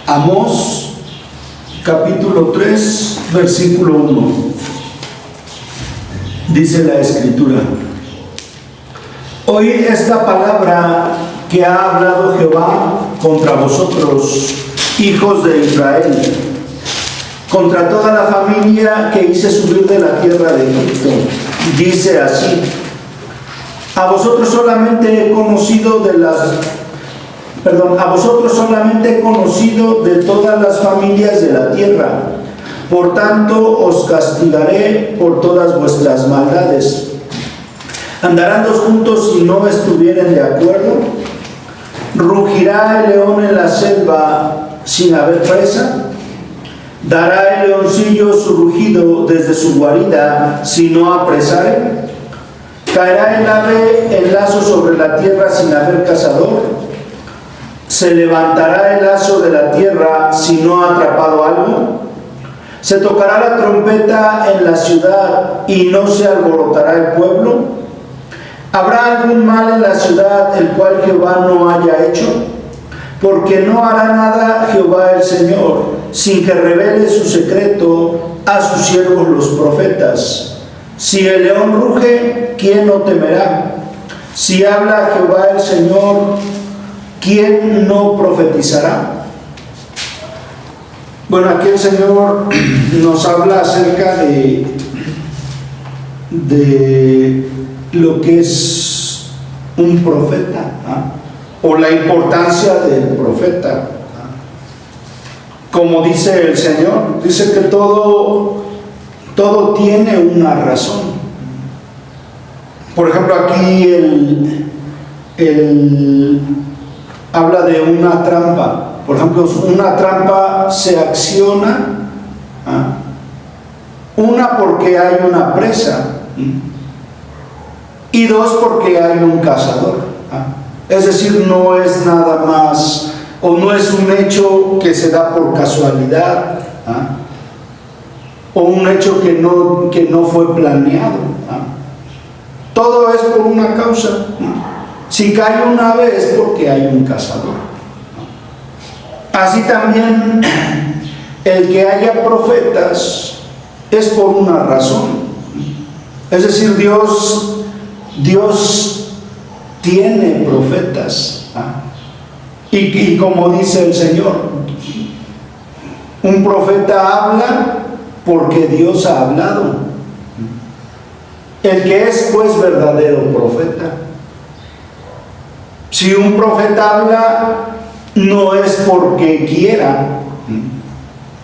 Amós, capítulo 3, versículo 1. Dice la Escritura: Oíd esta palabra que ha hablado Jehová contra vosotros, hijos de Israel, contra toda la familia que hice subir de la tierra de Egipto. Dice así: a vosotros solamente he conocido de todas las familias de la tierra. Por tanto, os castigaré por todas vuestras maldades. ¿Andarán dos juntos si no estuvieren de acuerdo? ¿Rugirá el león en la selva sin haber presa? ¿Dará el leoncillo su rugido desde su guarida si no apresare? ¿Caerá el ave en lazo sobre la tierra sin haber cazador? ¿Se levantará el lazo de la tierra si no ha atrapado algo? ¿Se tocará la trompeta en la ciudad y no se alborotará el pueblo? ¿Habrá algún mal en la ciudad el cual Jehová no haya hecho? Porque no hará nada Jehová el Señor sin que revele su secreto a sus siervos los profetas. Si el león ruge, ¿quién no temerá? Si habla Jehová el Señor, ¿quién no profetizará? Bueno, aquí el Señor nos habla acerca de lo que es un profeta, o la importancia del profeta. Como dice el Señor, dice que todo tiene una razón. Por ejemplo, aquí él habla de una trampa. Por ejemplo, una trampa se acciona, una porque hay una presa, y dos porque hay un cazador. Es decir, no es nada más, o no es un hecho que se da por casualidad, o un hecho que no fue planeado. Todo es por una causa. Si cae un ave es porque hay un cazador. Así también el que haya profetas es por una razón. Es decir, Dios tiene profetas. Y como dice el Señor, un profeta habla porque Dios ha hablado. El que es pues verdadero profeta. Si un profeta habla, no es porque quiera,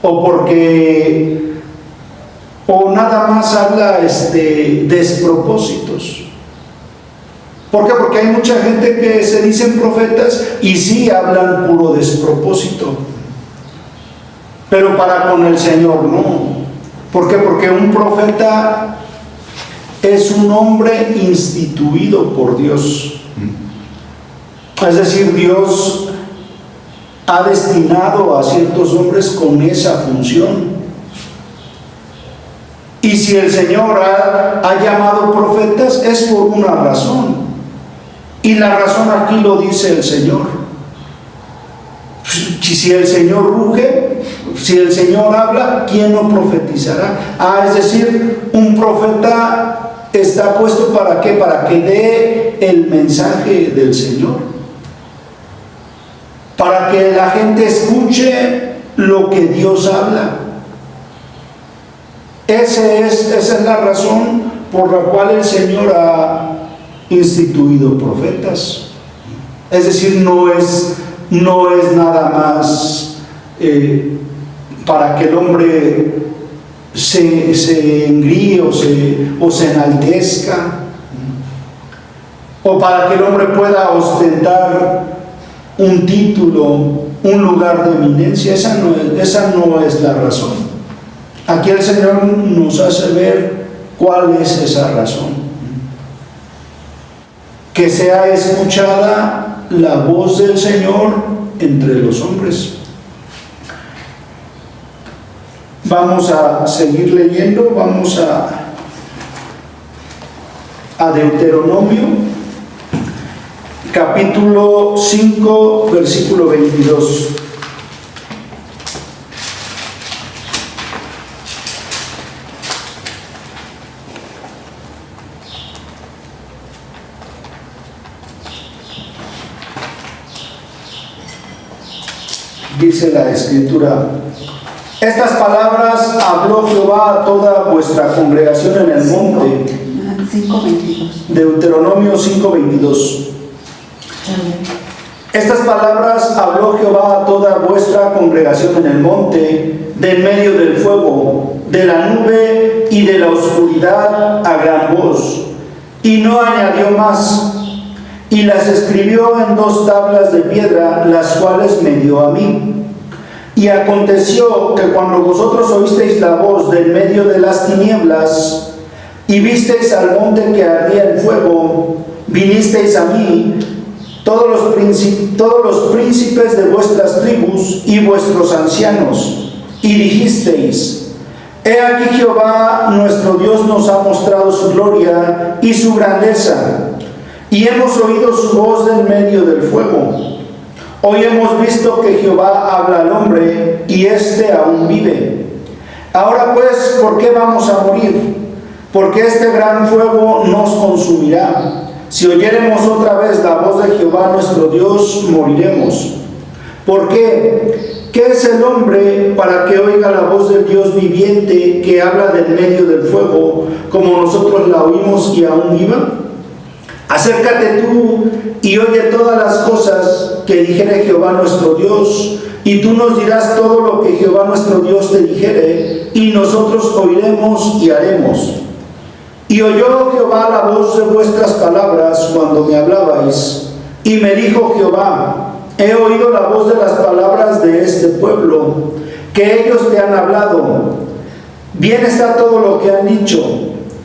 o nada más habla despropósitos. ¿Por qué? Porque hay mucha gente que se dicen profetas y sí hablan puro despropósito, pero para con el Señor no. ¿Por qué? Porque un profeta es un hombre instituido por Dios. Es decir, Dios ha destinado a ciertos hombres con esa función. Y si el Señor ha llamado profetas, es por una razón. Y la razón aquí lo dice el Señor. Si el Señor ruge, si el Señor habla, ¿quién no profetizará? Es decir, un profeta está puesto ¿para qué? Para que dé el mensaje del Señor. Para que la gente escuche lo que Dios habla. Esa es la razón por la cual el Señor ha instituido profetas. Es decir, no es nada más para que el hombre se engríe o se enaltezca, o para que el hombre pueda ostentar un título, un lugar de eminencia. Esa no es la razón. Aquí el Señor nos hace ver cuál es esa razón. Que sea escuchada la voz del Señor entre los hombres. Vamos a seguir leyendo, vamos a Deuteronomio, capítulo 5, versículo 22. Dice la Escritura: estas palabras habló Jehová a toda vuestra congregación en el monte. 5:22. Deuteronomio 5:22. Estas palabras habló Jehová a toda vuestra congregación en el monte, de en medio del fuego, de la nube y de la oscuridad, a gran voz. Y no añadió más. Y las escribió en 2 tablas de piedra, las cuales me dio a mí. Y aconteció que cuando vosotros oísteis la voz del medio de las tinieblas, y visteis al monte que ardía en fuego, vinisteis a mí, todos los príncipes de vuestras tribus y vuestros ancianos, y dijisteis: he aquí Jehová nuestro Dios nos ha mostrado su gloria y su grandeza, y hemos oído su voz en medio del fuego. Hoy hemos visto que Jehová habla al hombre, y éste aún vive. Ahora pues, ¿por qué vamos a morir? Porque este gran fuego nos consumirá. Si oyéremos otra vez la voz de Jehová nuestro Dios, moriremos. ¿Por qué? ¿Qué es el hombre para que oiga la voz del Dios viviente que habla del medio del fuego, como nosotros la oímos y aún viva? Acércate tú y oye todas las cosas que dijere Jehová nuestro Dios, y tú nos dirás todo lo que Jehová nuestro Dios te dijere, y nosotros oiremos y haremos. Y oyó Jehová la voz de vuestras palabras cuando me hablabais, y me dijo Jehová: he oído la voz de las palabras de este pueblo, que ellos te han hablado. Bien está todo lo que han dicho.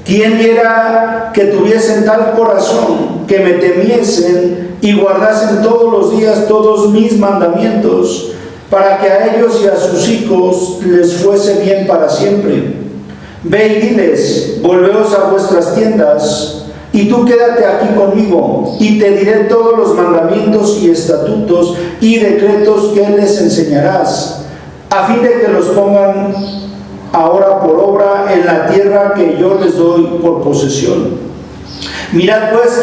¿Quién diera que tuviesen tal corazón, que me temiesen y guardasen todos los días todos mis mandamientos, para que a ellos y a sus hijos les fuese bien para siempre? Ve y diles: volveos a vuestras tiendas, y tú quédate aquí conmigo, y te diré todos los mandamientos y estatutos y decretos que les enseñarás, a fin de que los pongan ahora por obra en la tierra que yo les doy por posesión. Mirad pues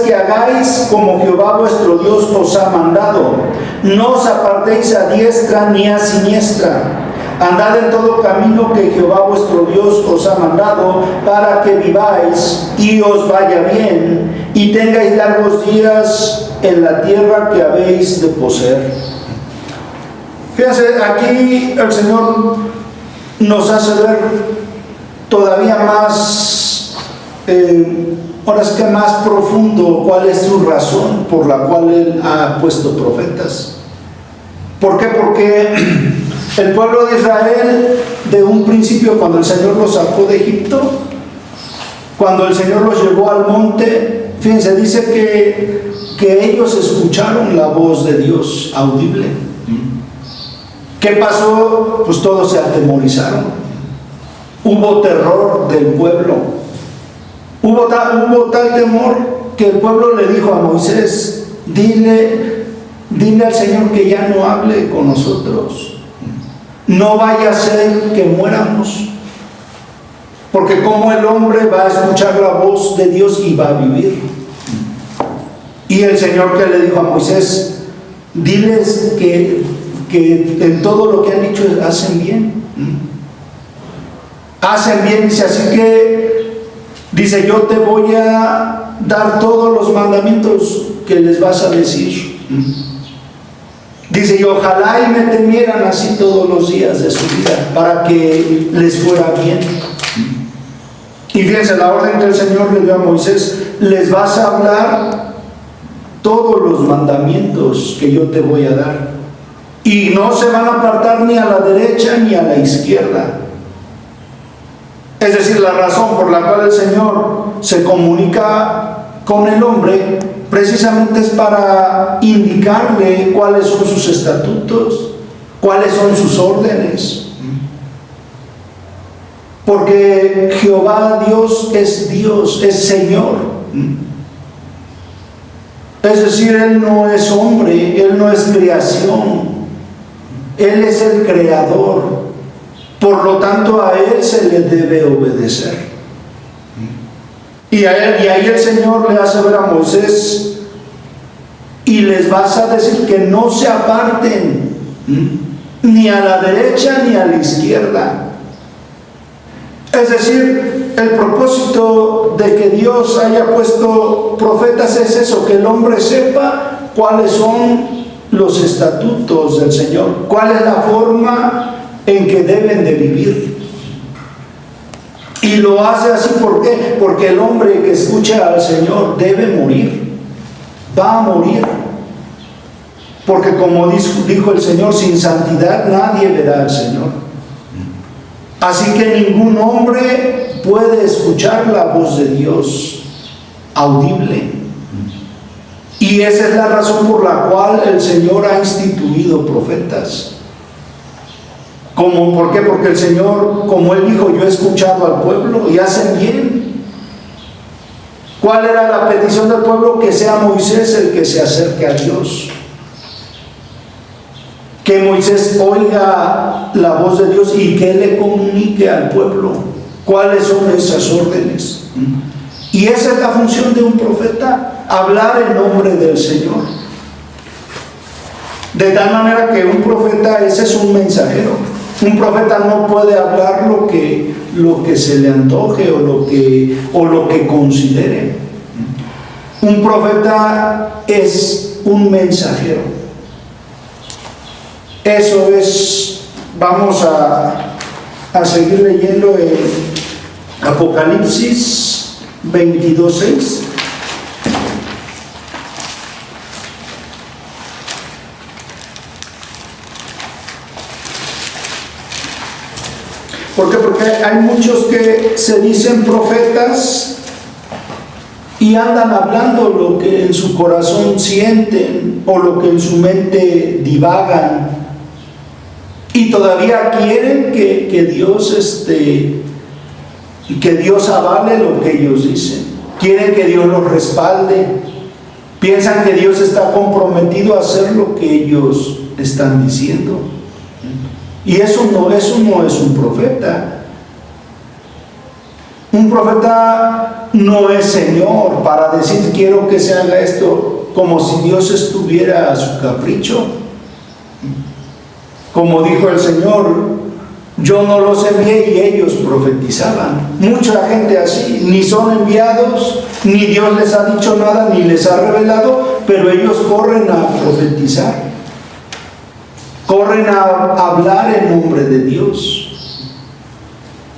que hagáis como Jehová vuestro Dios os ha mandado. No os apartéis a diestra ni a siniestra. Andad en todo camino que Jehová vuestro Dios os ha mandado, para que viváis y os vaya bien, y tengáis largos días en la tierra que habéis de poseer. Fíjense, aquí el Señor nos hace ver todavía más, ahora es que más profundo, cuál es su razón por la cual Él ha puesto profetas. ¿Por qué? Porque el pueblo de Israel, de un principio, cuando el Señor los sacó de Egipto, cuando el Señor los llevó al monte, fíjense, dice que ellos escucharon la voz de Dios audible. ¿Qué pasó? Pues todos se atemorizaron. Hubo terror del pueblo. Hubo tal temor que el pueblo le dijo a Moisés: dile al Señor que ya no hable con nosotros. No vaya a ser que muéramos. Porque como el hombre va a escuchar la voz de Dios y va a vivir. Y el Señor, que le dijo a Moisés: diles que en todo lo que han dicho hacen bien. Hacen bien, dice, así que, dice, yo te voy a dar todos los mandamientos que les vas a decir. Dice, y ojalá y me temieran así todos los días de su vida, para que les fuera bien. Y fíjense, la orden que el Señor le dio a Moisés: les vas a hablar todos los mandamientos que yo te voy a dar. Y no se van a apartar ni a la derecha ni a la izquierda. Es decir, la razón por la cual el Señor se comunica con el hombre precisamente es para indicarle cuáles son sus estatutos, cuáles son sus órdenes. Porque Jehová Dios, es Señor. Es decir, Él no es hombre, Él no es creación. Él es el creador, por lo tanto a Él se le debe obedecer. Y ahí el Señor le hace ver a Moisés y les vas a decir que no se aparten ni a la derecha ni a la izquierda. Es decir, el propósito de que Dios haya puesto profetas es eso, que el hombre sepa cuáles son los estatutos del Señor, cuál es la forma en que deben de vivir. Y lo hace así, ¿por qué? Porque el hombre que escucha al Señor debe morir, va a morir. Porque como dijo el Señor, sin santidad nadie verá al Señor. Así que ningún hombre puede escuchar la voz de Dios audible. Y esa es la razón por la cual el Señor ha instituido profetas. ¿Por qué? Porque el Señor, como Él dijo, yo he escuchado al pueblo y hacen bien. ¿Cuál era la petición del pueblo? Que sea Moisés el que se acerque a Dios. Que Moisés oiga la voz de Dios y que le comunique al pueblo cuáles son esas órdenes. Y esa es la función de un profeta, hablar en nombre del Señor. De tal manera que un profeta, ese es un mensajero. Un profeta no puede hablar lo que se le antoje o lo que considere. Un profeta es un mensajero. Eso es, vamos a seguir leyendo en Apocalipsis 22:6. ¿Por qué? Porque hay muchos que se dicen profetas y andan hablando lo que en su corazón sienten o lo que en su mente divagan. Y todavía quieren que Dios avale lo que ellos dicen. Quieren que Dios los respalde. Piensan que Dios está comprometido a hacer lo que ellos están diciendo. Y eso no es un profeta. Un profeta no es Señor para decir quiero que se haga esto, como si Dios estuviera a su capricho. Como dijo el Señor, yo no los envié y ellos profetizaban. Mucha gente así, ni son enviados, ni Dios les ha dicho nada, ni les ha revelado, pero ellos corren a profetizar. Corren a hablar en nombre de Dios.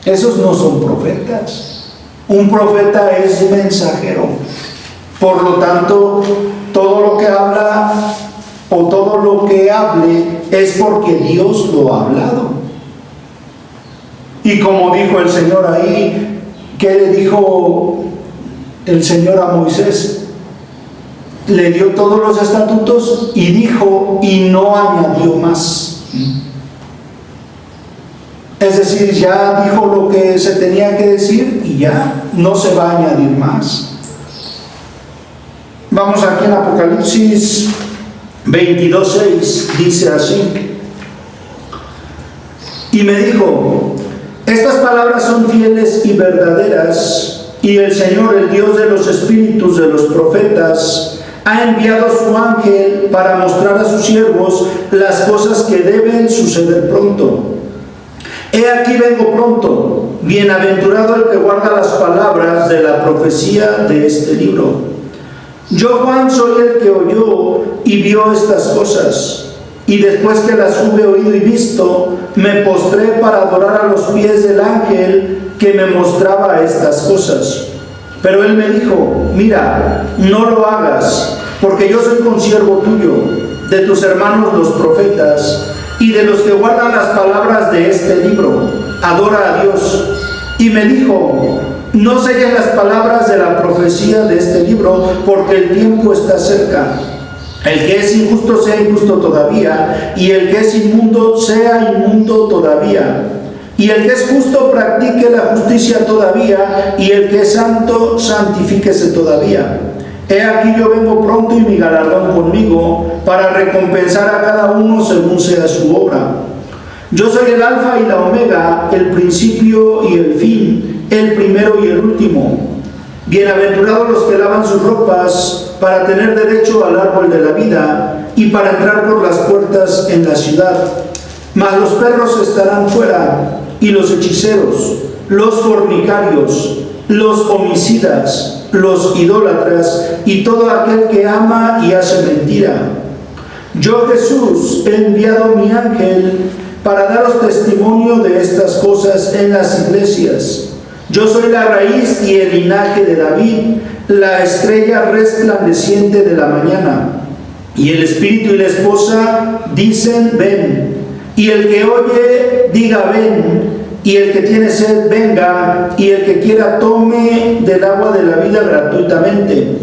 Esos no son profetas. Un profeta es mensajero. Por lo tanto, todo lo que habla o todo lo que hable es porque Dios lo ha hablado. Y como dijo el Señor ahí, ¿qué le dijo el Señor a Moisés? Le dio todos los estatutos y dijo, y no añadió más. Es decir, ya dijo lo que se tenía que decir y ya no se va a añadir más. Vamos aquí en Apocalipsis 22:6, dice así: y me dijo, estas palabras son fieles y verdaderas, y el Señor, el Dios de los espíritus de los profetas, ha enviado su ángel para mostrar a sus siervos las cosas que deben suceder pronto. He aquí vengo pronto, bienaventurado el que guarda las palabras de la profecía de este libro. Yo, Juan, soy el que oyó y vio estas cosas, y después que las hube oído y visto, me postré para adorar a los pies del ángel que me mostraba estas cosas. Pero él me dijo, mira, no lo hagas, porque yo soy consiervo tuyo, de tus hermanos los profetas, y de los que guardan las palabras de este libro. Adora a Dios. Y me dijo, no selles las palabras de la profecía de este libro, porque el tiempo está cerca. El que es injusto sea injusto todavía, y el que es inmundo sea inmundo todavía. Y el que es justo practique la justicia todavía, y el que es santo santifíquese todavía. He aquí yo vengo pronto y mi galardón conmigo, para recompensar a cada uno según sea su obra. Yo soy el alfa y la omega, el principio y el fin, el primero y el último. Bienaventurados los que lavan sus ropas para tener derecho al árbol de la vida y para entrar por las puertas en la ciudad. Mas los perros estarán fuera, y los hechiceros, los fornicarios, los homicidas, los idólatras y todo aquel que ama y hace mentira. Yo, Jesús, he enviado mi ángel para daros testimonio de estas cosas en las iglesias. Yo soy la raíz y el linaje de David, la estrella resplandeciente de la mañana. Y el espíritu y la esposa dicen, ven. Y el que oye, diga, ven. Y el que tiene sed, venga. Y el que quiera, tome del agua de la vida gratuitamente.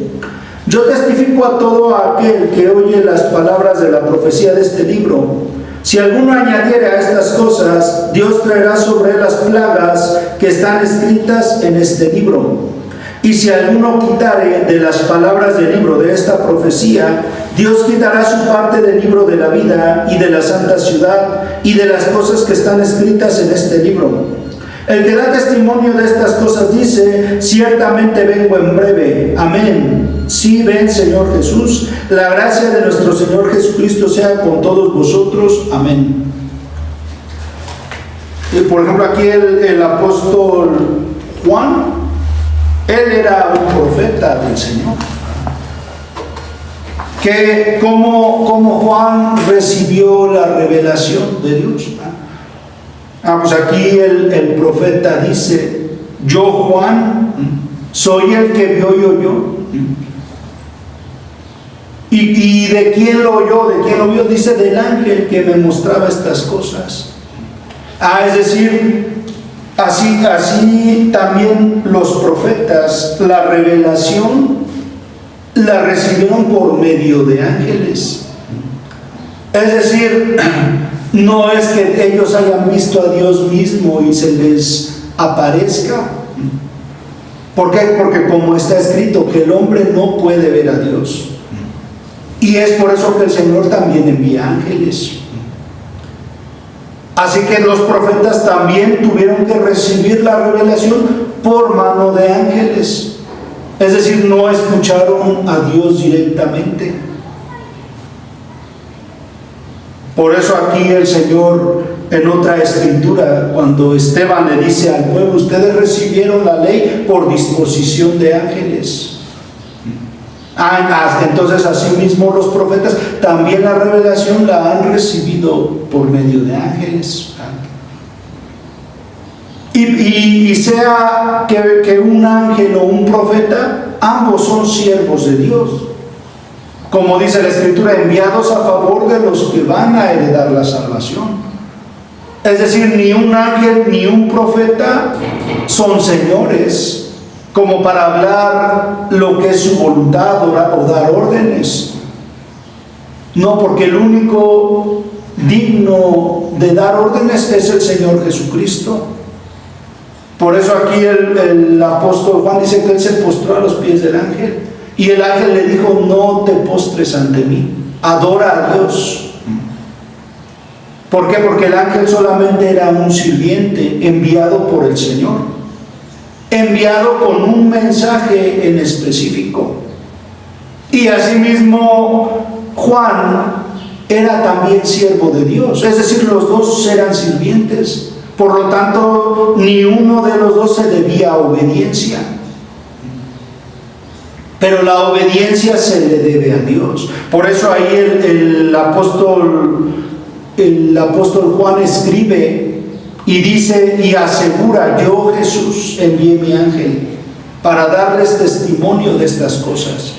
Yo testifico a todo aquel que oye las palabras de la profecía de este libro. Si alguno añadiere a estas cosas, Dios traerá sobre él las plagas que están escritas en este libro. Y si alguno quitare de las palabras del libro de esta profecía, Dios quitará su parte del libro de la vida y de la santa ciudad y de las cosas que están escritas en este libro. El que da testimonio de estas cosas dice, ciertamente vengo en breve. Amén. Sí, ven, Señor Jesús. La gracia de nuestro Señor Jesucristo sea con todos vosotros. Amén. Y por ejemplo, aquí el apóstol Juan, él era un profeta del Señor. Que como Juan recibió la revelación de Dios. Pues aquí el profeta dice, yo Juan, soy el que vio y oyó. ¿Y de quién lo oyó? ¿De quién lo vio? Dice, del ángel que me mostraba estas cosas. Es decir, así también los profetas, la revelación la recibieron por medio de ángeles. Es decir, no es que ellos hayan visto a Dios mismo y se les aparezca. ¿Por qué? Porque como está escrito, que el hombre no puede ver a Dios. Y es por eso que el Señor también envía ángeles. Así que los profetas también tuvieron que recibir la revelación por mano de ángeles. Es decir, no escucharon a Dios directamente. Por eso aquí el Señor, en otra escritura, cuando Esteban le dice al pueblo, ustedes recibieron la ley por disposición de ángeles. Entonces asimismo los profetas también la revelación la han recibido por medio de ángeles. Y sea que un ángel o un profeta, ambos son siervos de Dios. Como dice la Escritura, enviados a favor de los que van a heredar la salvación. Es decir, ni un ángel ni un profeta son señores como para hablar lo que es su voluntad o dar órdenes. No, porque el único digno de dar órdenes es el Señor Jesucristo. Por eso aquí el apóstol Juan dice que él se postró a los pies del ángel. Y el ángel le dijo, no te postres ante mí, adora a Dios. ¿Por qué? Porque el ángel solamente era un sirviente enviado por el Señor, enviado con un mensaje en específico. Y asimismo Juan era también siervo de Dios, es decir, los dos eran sirvientes. Por lo tanto, ni uno de los dos se debía obediencia. Pero la obediencia se le debe a Dios. Por eso ahí el apóstol Juan escribe y dice y asegura, yo Jesús envié mi ángel para darles testimonio de estas cosas.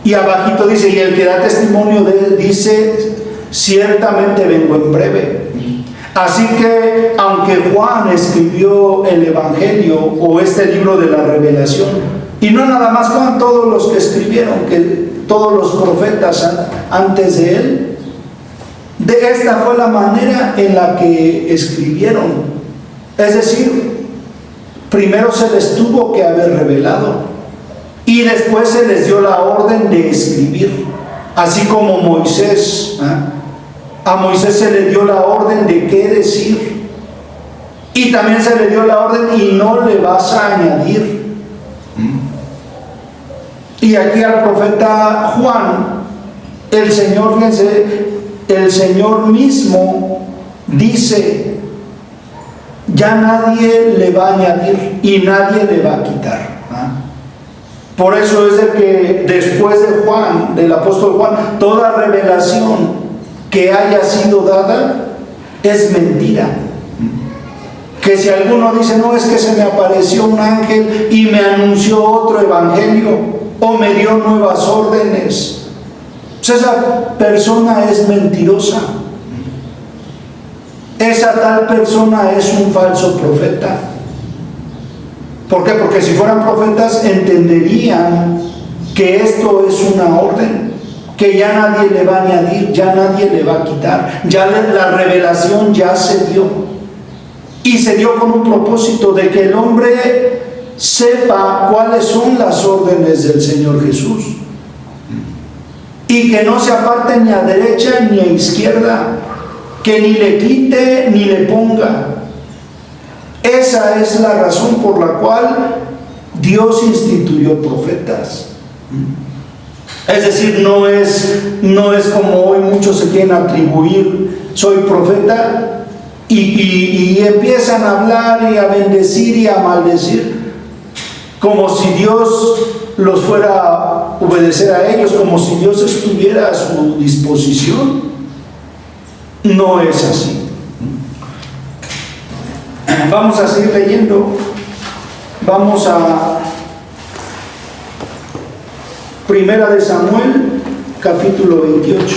Y abajito dice, y el que da testimonio de él dice, ciertamente vengo en breve. Así que aunque Juan escribió el Evangelio o este libro de la revelación, y no nada más Juan, todos los que escribieron, que todos los profetas antes de él, de esta fue la manera en la que escribieron. Es decir, primero se les tuvo que haber revelado y después se les dio la orden de escribir, así como Moisés. A Moisés se le dio la orden de qué decir y también se le dio la orden y no le vas a añadir. Y aquí al profeta Juan, el Señor, fíjense, el Señor mismo dice: ya nadie le va a añadir y nadie le va a quitar. Por eso es de que después de Juan, del apóstol Juan, toda revelación que haya sido dada es mentira. Que si alguno dice: no, es que se me apareció un ángel y me anunció otro evangelio o me dio nuevas órdenes, pues esa persona es mentirosa. Esa tal persona es un falso profeta. ¿Por qué? Porque si fueran profetas entenderían que esto es una orden, que ya nadie le va a añadir, ya nadie le va a quitar, ya la revelación ya se dio. Y se dio con un propósito de que el hombre sepa cuáles son las órdenes del Señor Jesús y que no se aparte ni a derecha ni a izquierda, que ni le quite ni le ponga. Esa es la razón por la cual Dios instituyó profetas. Es decir, no es como hoy muchos se quieren atribuir: soy profeta, y empiezan a hablar y a bendecir y a maldecir, como si Dios los fuera a obedecer a ellos, como si Dios estuviera a su disposición. No es así. Vamos a seguir leyendo. Vamos a Primera de Samuel, capítulo 28.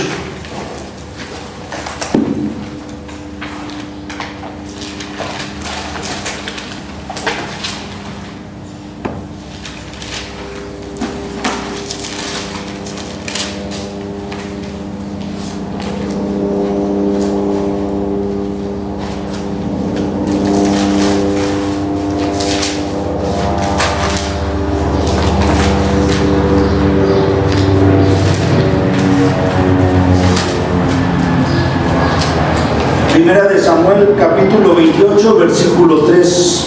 Primera de Samuel, capítulo 28, versículo 3.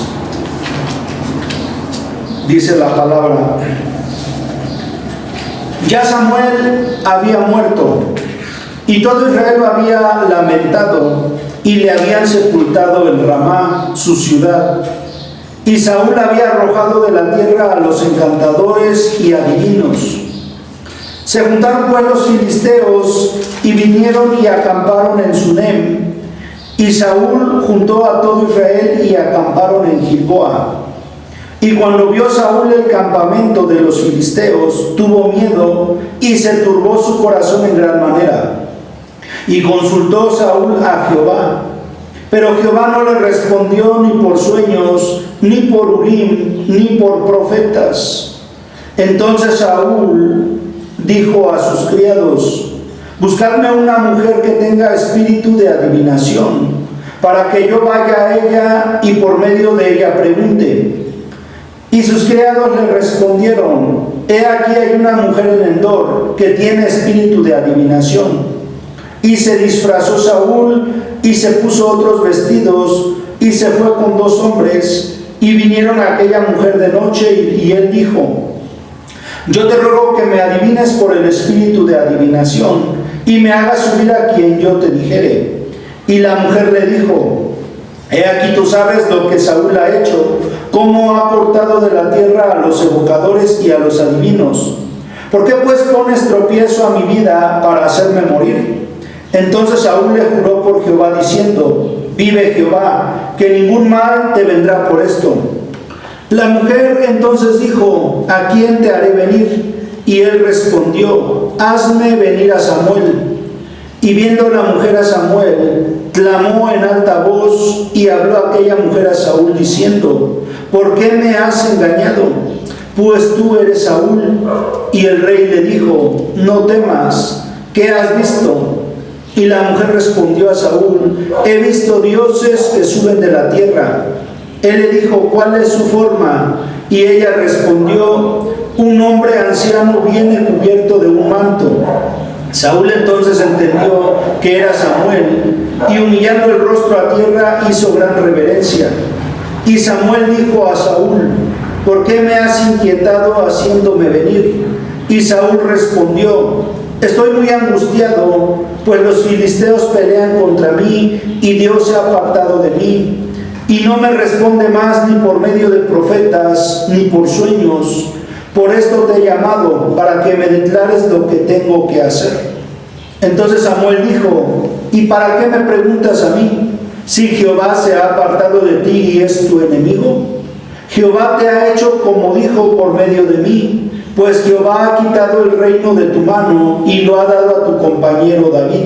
Dice la palabra: ya Samuel había muerto, y todo Israel lo había lamentado, y le habían sepultado en Ramá, su ciudad. Y Saúl había arrojado de la tierra a los encantadores y adivinos. Se juntaron pues los filisteos, y vinieron y acamparon en Sunem. Y Saúl juntó a todo Israel y acamparon en Gilboa. Y cuando vio Saúl el campamento de los filisteos, tuvo miedo y se turbó su corazón en gran manera. Y consultó Saúl a Jehová, pero Jehová no le respondió ni por sueños, ni por Urim, ni por profetas. Entonces Saúl dijo a sus criados: buscadme una mujer que tenga espíritu de adivinación, para que yo vaya a ella y por medio de ella pregunte. Y sus criados le respondieron: he aquí hay una mujer en Endor que tiene espíritu de adivinación. Y se disfrazó Saúl y se puso otros vestidos y se fue con 2 hombres y vinieron a aquella mujer de noche y él dijo: yo te ruego que me adivines por el espíritu de adivinación y me hagas subir a quien yo te dijere. Y la mujer le dijo: he aquí tú sabes lo que Saúl ha hecho, cómo ha cortado de la tierra a los evocadores y a los adivinos. ¿Por qué pues pones tropiezo a mi vida para hacerme morir? Entonces Saúl le juró por Jehová diciendo: vive Jehová, que ningún mal te vendrá por esto. La mujer entonces dijo: ¿a quién te haré venir? Y él respondió: hazme venir a Samuel. Y viendo la mujer a Samuel, clamó en alta voz y habló aquella mujer a Saúl diciendo: ¿por qué me has engañado? Pues tú eres Saúl. Y el rey le dijo: no temas, ¿qué has visto? Y la mujer respondió a Saúl: he visto dioses que suben de la tierra. Él le dijo: ¿cuál es su forma? Y ella respondió: un hombre anciano viene cubierto de un manto. Saúl entonces entendió que era Samuel, y humillando el rostro a tierra hizo gran reverencia. Y Samuel dijo a Saúl: ¿por qué me has inquietado haciéndome venir? Y Saúl respondió: estoy muy angustiado, pues los filisteos pelean contra mí y Dios se ha apartado de mí. Y no me responde más ni por medio de profetas ni por sueños. Por esto te he llamado, para que me declares lo que tengo que hacer. Entonces Samuel dijo: ¿y para qué me preguntas a mí? Si Jehová se ha apartado de ti y es tu enemigo. Jehová te ha hecho como dijo por medio de mí, pues Jehová ha quitado el reino de tu mano y lo ha dado a tu compañero David.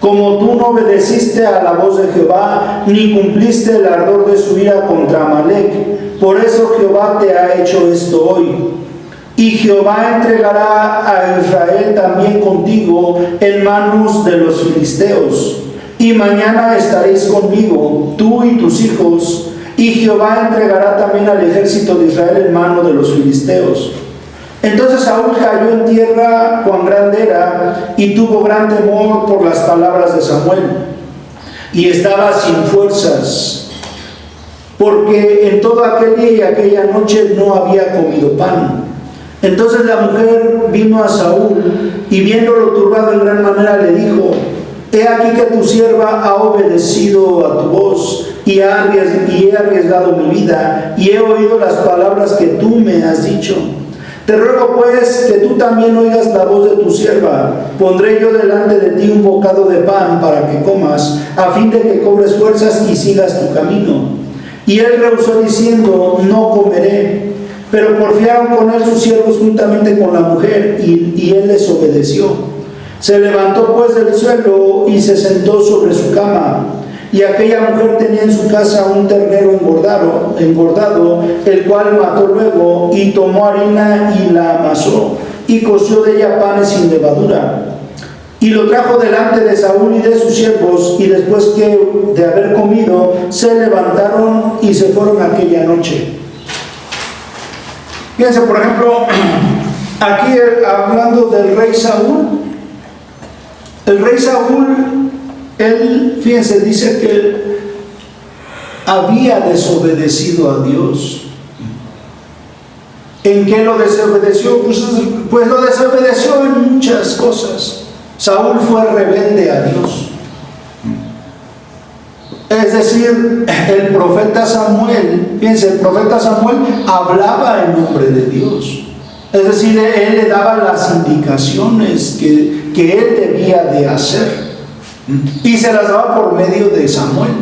Como tú no obedeciste a la voz de Jehová, ni cumpliste el ardor de su ira contra Amalec, por eso Jehová te ha hecho esto hoy. Y Jehová entregará a Israel también contigo en manos de los filisteos. Y mañana estaréis conmigo, tú y tus hijos, y Jehová entregará también al ejército de Israel en mano de los filisteos. Entonces Saúl cayó en tierra cuán grande era, y tuvo gran temor por las palabras de Samuel, y estaba sin fuerzas, porque en todo aquel día y aquella noche no había comido pan. Entonces la mujer vino a Saúl, y viéndolo turbado en gran manera le dijo: he aquí que tu sierva ha obedecido a tu voz, y he arriesgado mi vida, y he oído las palabras que tú me has dicho. Te ruego pues que tú también oigas la voz de tu sierva. Pondré yo delante de ti un bocado de pan para que comas, a fin de que cobres fuerzas y sigas tu camino. Y él rehusó diciendo: no comeré. Pero porfiaron con él sus siervos juntamente con la mujer, y él les obedeció. Se levantó pues del suelo y se sentó sobre su cama. Y aquella mujer tenía en su casa un ternero engordado, el cual mató luego, y tomó harina y la amasó, y coció de ella panes sin levadura. Y lo trajo delante de Saúl y de sus siervos, y después de haber comido, se levantaron y se fueron aquella noche. Fíjense, por ejemplo, aquí hablando del rey Saúl, el rey Saúl, él, fíjense, dice que él había desobedecido a Dios. ¿En qué lo desobedeció? Pues lo desobedeció en muchas cosas. Saúl fue rebelde a Dios. Es decir, el profeta Samuel, fíjense, el profeta Samuel hablaba en nombre de Dios. Es decir, él le daba las indicaciones que él debía de hacer. Y se las daba por medio de Samuel.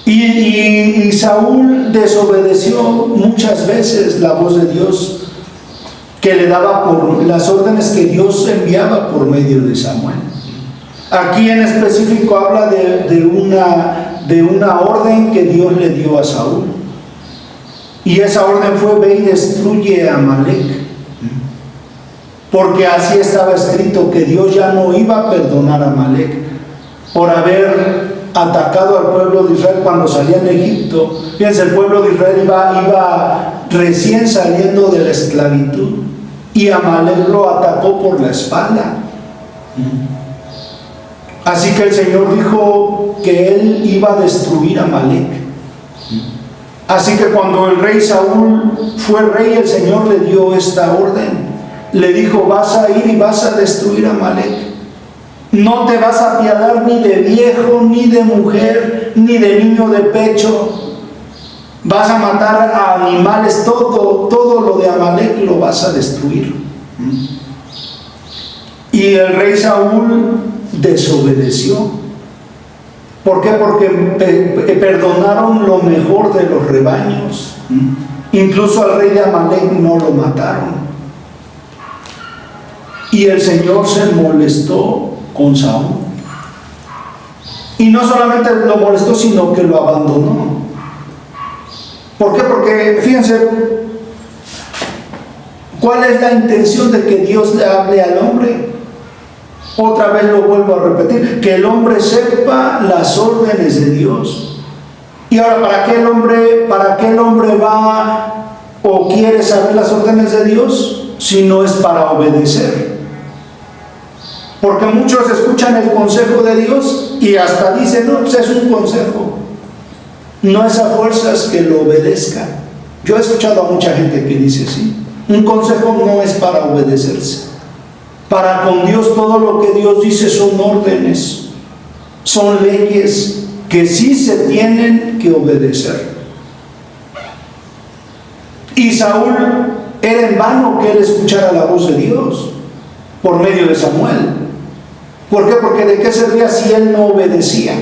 Y Saúl desobedeció muchas veces la voz de Dios que le daba por las órdenes que Dios enviaba por medio de Samuel. Aquí en específico habla de una orden que Dios le dio a Saúl. Y esa orden fue: ve y destruye a Amalec. Porque así estaba escrito, que Dios ya no iba a perdonar a Amalec por haber atacado al pueblo de Israel cuando salía en Egipto. Fíjense, el pueblo de Israel iba recién saliendo de la esclavitud, y Amalec lo atacó por la espalda. Así que el Señor dijo que él iba a destruir a Amalec. Así que cuando el rey Saúl fue rey, el Señor le dio esta orden. Le dijo: vas a ir y vas a destruir a Amalec. No te vas a apiadar ni de viejo, ni de mujer, ni de niño de pecho. Vas a matar a animales, todo lo de Amalec lo vas a destruir. Y el rey Saúl desobedeció. ¿Por qué? Porque perdonaron lo mejor de los rebaños. Incluso al rey de Amalec no lo mataron. Y el Señor se molestó con Saúl. Y no solamente lo molestó, sino que lo abandonó. ¿Por qué? Porque, fíjense, ¿cuál es la intención de que Dios le hable al hombre? Otra vez lo vuelvo a repetir: que el hombre sepa las órdenes de Dios. Y ahora, ¿para qué el hombre va o quiere saber las órdenes de Dios? Si no es para obedecer. Porque muchos escuchan el consejo de Dios y hasta dicen: no, pues es un consejo. no es a fuerzas que lo obedezca. Yo he escuchado a mucha gente que dice así. Un consejo no es para obedecerse. Para con Dios todo lo que Dios dice son órdenes, son leyes que sí se tienen que obedecer. Y Saúl era en vano que él escuchara la voz de Dios por medio de Samuel. ¿Por qué? Porque ¿de qué servía si él no obedecía?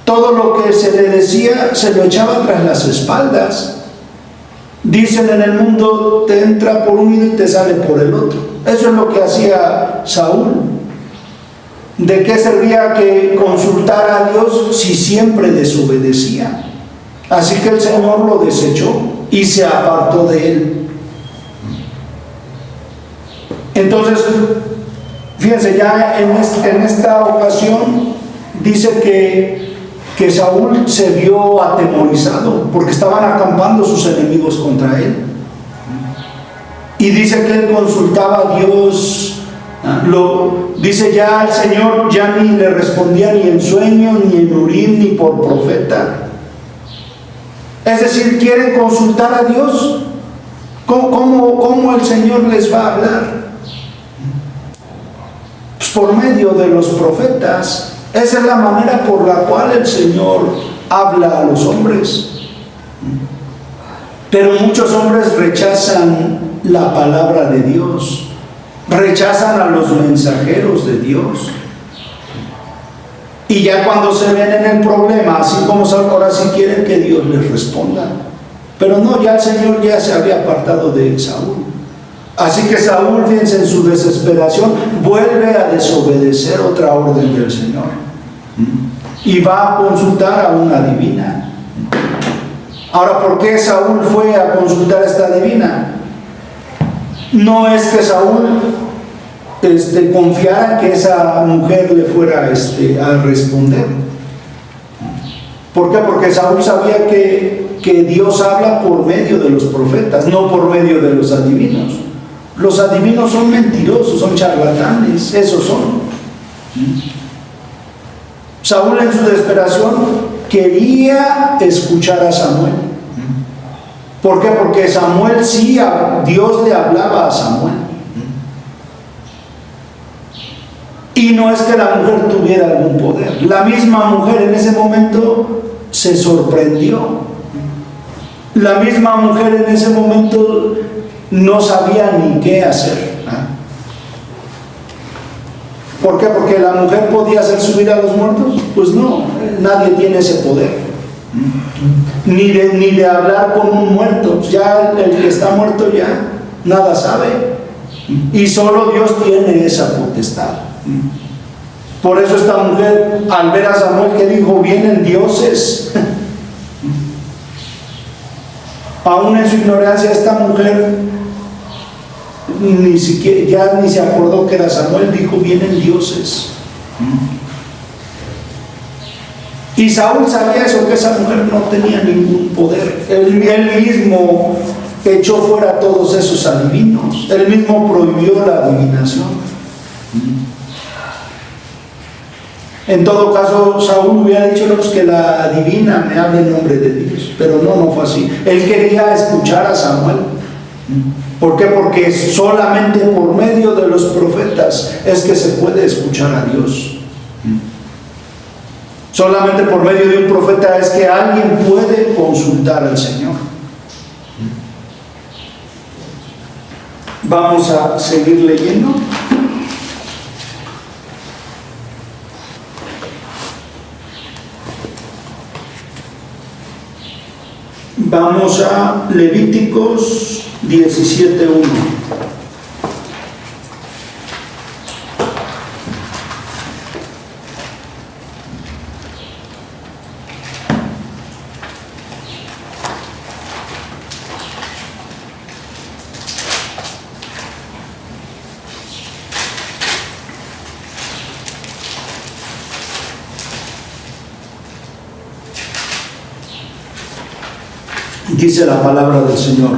Todo lo que se le decía se lo echaba tras las espaldas. Dicen en el mundo, te entra por un oído y te sale por el otro. Eso es lo que hacía Saúl. ¿De qué servía que consultara a Dios si siempre desobedecía? Así que el Señor lo desechó y se apartó de él. Entonces, fíjense, ya en esta ocasión dice que Saúl se vio atemorizado porque estaban acampando sus enemigos contra él. Y dice que él consultaba a Dios. Dice ya el Señor ya ni le respondía ni en sueño, ni en Urim, ni por profeta. Es decir, quieren consultar a Dios. ¿Cómo el Señor les va a hablar? Pues por medio de los profetas. Esa es la manera por la cual el Señor habla a los hombres. Pero muchos hombres rechazan la palabra de Dios, rechazan a los mensajeros de Dios. Y ya cuando se ven en el problema, así como ahora sí quieren que Dios les responda. Pero no, ya el Señor ya se había apartado de Saúl. Así que Saúl, fíjense, en su desesperación, vuelve a desobedecer otra orden del Señor. Y va a consultar a una adivina. Ahora, ¿por qué Saúl fue a consultar a esta adivina? No es que Saúl confiara que esa mujer le fuera a responder. ¿Por qué? Porque Saúl sabía que Dios habla por medio de los profetas, no por medio de los adivinos. Los adivinos son mentirosos, son charlatanes, esos son. Saúl en su desesperación quería escuchar a Samuel. ¿Por qué? Porque Samuel sí, Dios le hablaba a Samuel. Y no es que la mujer tuviera algún poder. La misma mujer en ese momento se sorprendió. La misma mujer en ese momento no sabía ni qué hacer. ¿Por qué? Porque la mujer podía hacer subir a los muertos. Pues no, nadie tiene ese poder. Ni de hablar con un muerto. Ya el que está muerto ya nada sabe. Y solo Dios tiene esa potestad. Por eso esta mujer, al ver a Samuel, que dijo, vienen dioses. Aún en su ignorancia, esta mujer ni siquiera, ya ni se acordó que era Samuel, dijo, vienen dioses. Y Saúl sabía eso, que esa mujer no tenía ningún poder. Él mismo echó fuera a todos esos adivinos. Él mismo prohibió la adivinación. En todo caso, Saúl hubiera dicho, no, pues que la adivina me hable en nombre de Dios. Pero no fue así. Él quería escuchar a Samuel. ¿Por qué? Porque solamente por medio de los profetas es que se puede escuchar a Dios. Solamente por medio de un profeta es que alguien puede consultar al Señor. Vamos a seguir leyendo. Vamos a Levíticos 17:1. Dice la palabra del Señor.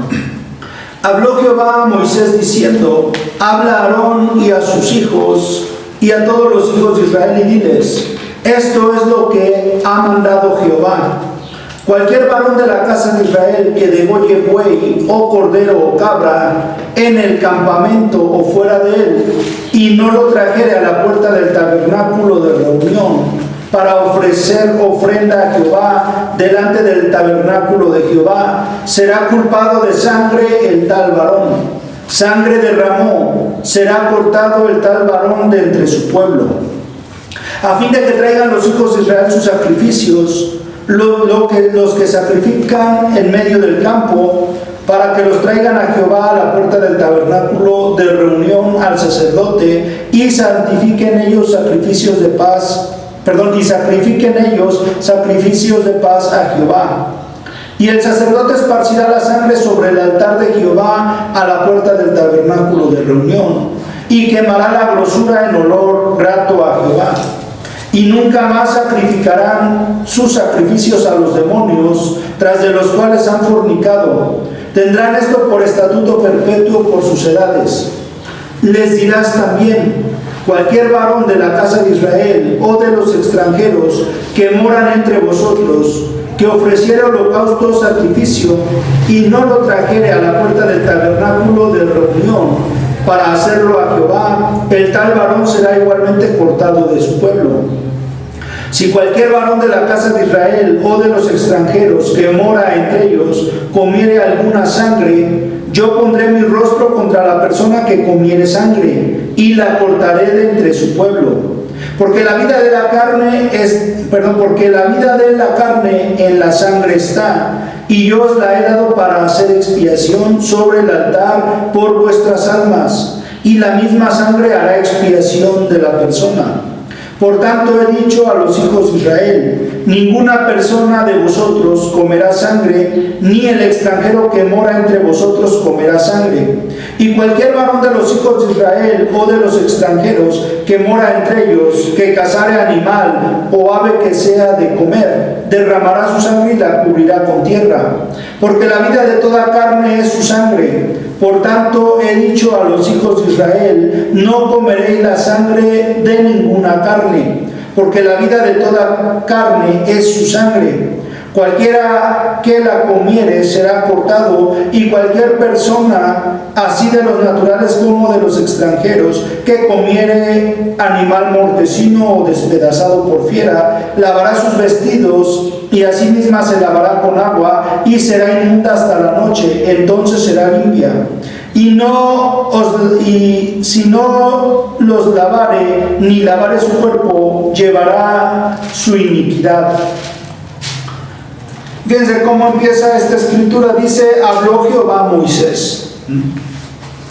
Habló Jehová a Moisés diciendo, habla a Aarón y a sus hijos y a todos los hijos de Israel y diles, esto es lo que ha mandado Jehová. Cualquier varón de la casa de Israel que degolle buey o cordero o cabra en el campamento o fuera de él y no lo trajere a la puerta del tabernáculo de reunión para ofrecer ofrenda a Jehová delante del tabernáculo de Jehová, será culpado de sangre el tal varón. Sangre derramó, será cortado el tal varón de entre su pueblo, a fin de que traigan los hijos de Israel sus sacrificios, los que sacrifican en medio del campo, para que los traigan a Jehová a la puerta del tabernáculo de reunión al sacerdote, y santifiquen ellos sacrificios de paz, y sacrifiquen ellos sacrificios de paz a Jehová. Y el sacerdote esparcirá la sangre sobre el altar de Jehová a la puerta del tabernáculo de reunión, y quemará la grosura en olor grato a Jehová. Y nunca más sacrificarán sus sacrificios a los demonios, tras de los cuales han fornicado. Tendrán esto por estatuto perpetuo por sus edades. Les dirás también: cualquier varón de la casa de Israel o de los extranjeros que moran entre vosotros, que ofreciere holocausto o sacrificio y no lo trajere a la puerta del tabernáculo de reunión para hacerlo a Jehová, el tal varón será igualmente cortado de su pueblo. Si cualquier varón de la casa de Israel o de los extranjeros que mora entre ellos comiere alguna sangre, yo pondré mi rostro contra la persona que comiere sangre y la cortaré de entre su pueblo. Porque la vida de la carne en la sangre está, y yo os la he dado para hacer expiación sobre el altar por vuestras almas, y la misma sangre hará expiación de la persona. Por tanto he dicho a los hijos de Israel: ninguna persona de vosotros comerá sangre, ni el extranjero que mora entre vosotros comerá sangre. Y cualquier varón de los hijos de Israel o de los extranjeros que mora entre ellos, que cazare animal o ave que sea de comer, derramará su sangre y la cubrirá con tierra. Porque la vida de toda carne es su sangre. Por tanto he dicho a los hijos de Israel: no comeréis la sangre de ninguna carne, porque la vida de toda carne es su sangre. Cualquiera que la comiere será cortado, y cualquier persona, así de los naturales como de los extranjeros, que comiere animal mortecino o despedazado por fiera, lavará sus vestidos y a sí misma se lavará con agua y será inmunda hasta la noche, entonces será limpia. Y si no los lavare, ni lavare su cuerpo, llevará su iniquidad. Fíjense cómo empieza esta escritura. Dice: habló Jehová a Moisés.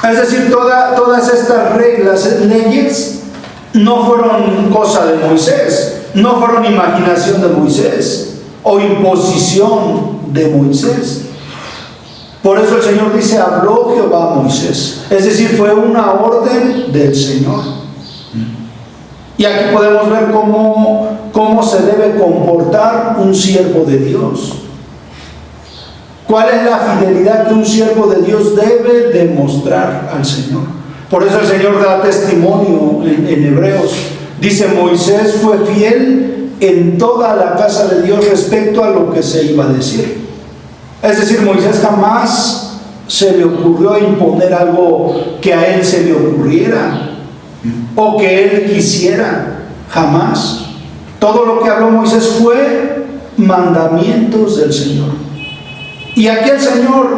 Es decir, todas estas reglas, leyes, no fueron cosa de Moisés, no fueron imaginación de Moisés o imposición de Moisés. Por eso el Señor dice: habló Jehová a Moisés. Es decir, fue una orden del Señor. Y aquí podemos ver cómo se debe comportar un siervo de Dios. ¿Cuál es la fidelidad que un siervo de Dios debe demostrar al Señor? Por eso el Señor da testimonio en Hebreos. Dice: Moisés fue fiel en toda la casa de Dios respecto a lo que se iba a decir. Es decir, Moisés jamás se le ocurrió imponer algo que a él se le ocurriera o que él quisiera. Jamás. Todo lo que habló Moisés fue mandamientos del Señor. Y aquí el Señor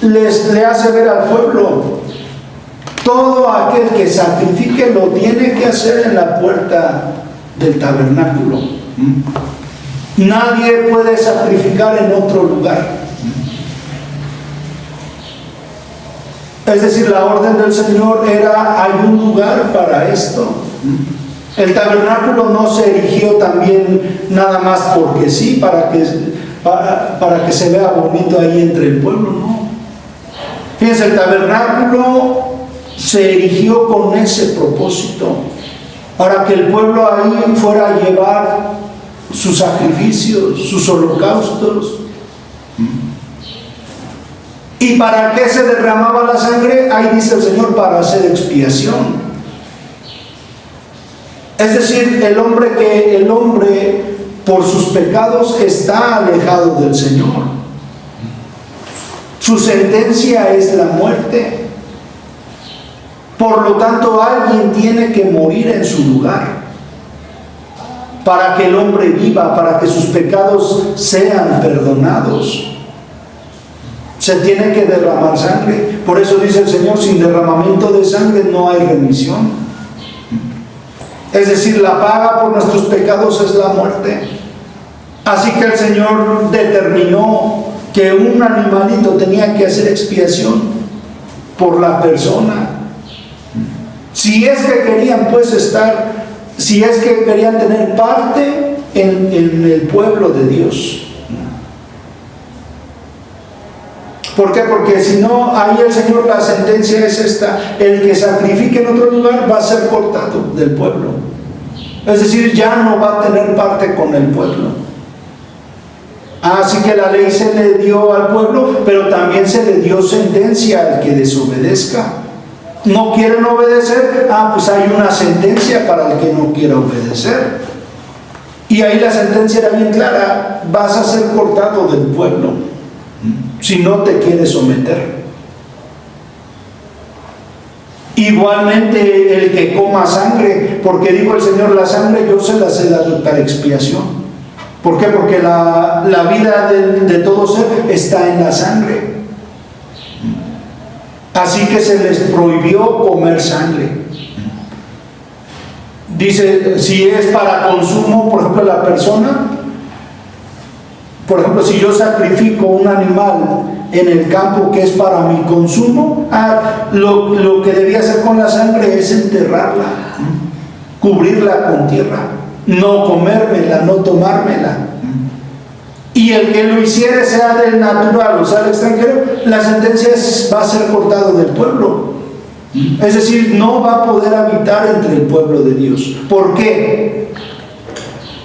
le hace ver al pueblo: todo aquel que sacrifique lo tiene que hacer en la puerta del tabernáculo. Nadie puede sacrificar en otro lugar. Es decir, la orden del Señor era: hay un lugar para esto. El tabernáculo no se erigió también nada más porque sí, para que se vea bonito ahí entre el pueblo, no. Fíjense, el tabernáculo se erigió con ese propósito, para que el pueblo ahí fuera a llevar sus sacrificios, sus holocaustos. ¿Y para qué se derramaba la sangre? Ahí dice el Señor: para hacer expiación. Es decir, el hombre por sus pecados está alejado del Señor. Su sentencia es la muerte. Por lo tanto, alguien tiene que morir en su lugar para que el hombre viva, para que sus pecados sean perdonados. Se tiene que derramar sangre. Por eso dice el Señor, sin derramamiento de sangre no hay remisión. Es decir, la paga por nuestros pecados es la muerte. Así que el Señor determinó que un animalito tenía que hacer expiación por la persona. Si es que querían si es que querían tener parte en el pueblo de Dios. ¿Por qué? Porque si no, ahí el Señor, la sentencia es esta: el que sacrifique en otro lugar va a ser cortado del pueblo. Es decir, ya no va a tener parte con el pueblo. Así que la ley se le dio al pueblo, pero también se le dio sentencia al que desobedezca. ¿No quieren obedecer? Pues hay una sentencia para el que no quiera obedecer. Y ahí la sentencia era bien clara: vas a ser cortado del pueblo si no te quieres someter. Igualmente el que coma sangre, porque dijo el Señor, la sangre yo se las he dado para expiación. ¿Por qué? Porque la vida de todo ser está en la sangre. Así que se les prohibió comer sangre. Dice, si es para consumo, por ejemplo, la persona, por ejemplo, si yo sacrifico un animal en el campo que es para mi consumo, lo que debía hacer con la sangre es enterrarla, cubrirla con tierra, no comérmela, no tomármela. Y el que lo hiciere, sea del natural o sea del extranjero, la sentencia va a ser cortado del pueblo. Es decir, no va a poder habitar entre el pueblo de Dios. ¿Por qué?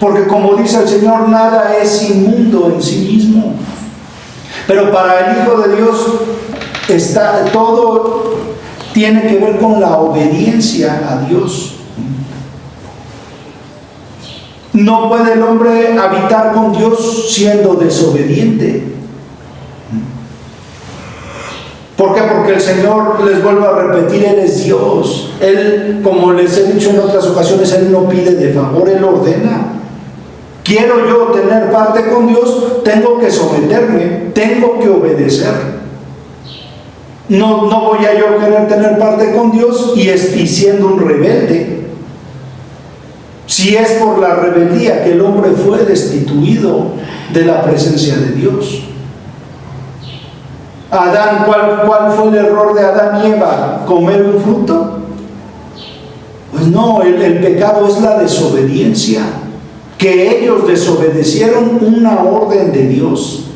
Porque como dice el Señor, nada es inmundo en sí mismo. Pero para el Hijo de Dios todo tiene que ver con la obediencia a Dios. No puede el hombre habitar con Dios siendo desobediente. ¿Por qué? Porque el Señor, les vuelvo a repetir, Él es Dios. Él, como les he dicho en otras ocasiones, Él no pide de favor, Él ordena. Quiero yo tener parte con Dios, tengo que someterme, tengo que obedecer. No voy a yo querer tener parte con Dios y siendo un rebelde. Si es por la rebeldía que el hombre fue destituido de la presencia de Dios. Adán, ¿cuál fue el error de Adán y Eva? ¿Comer un fruto? Pues no, el pecado es la desobediencia, que ellos desobedecieron una orden de Dios.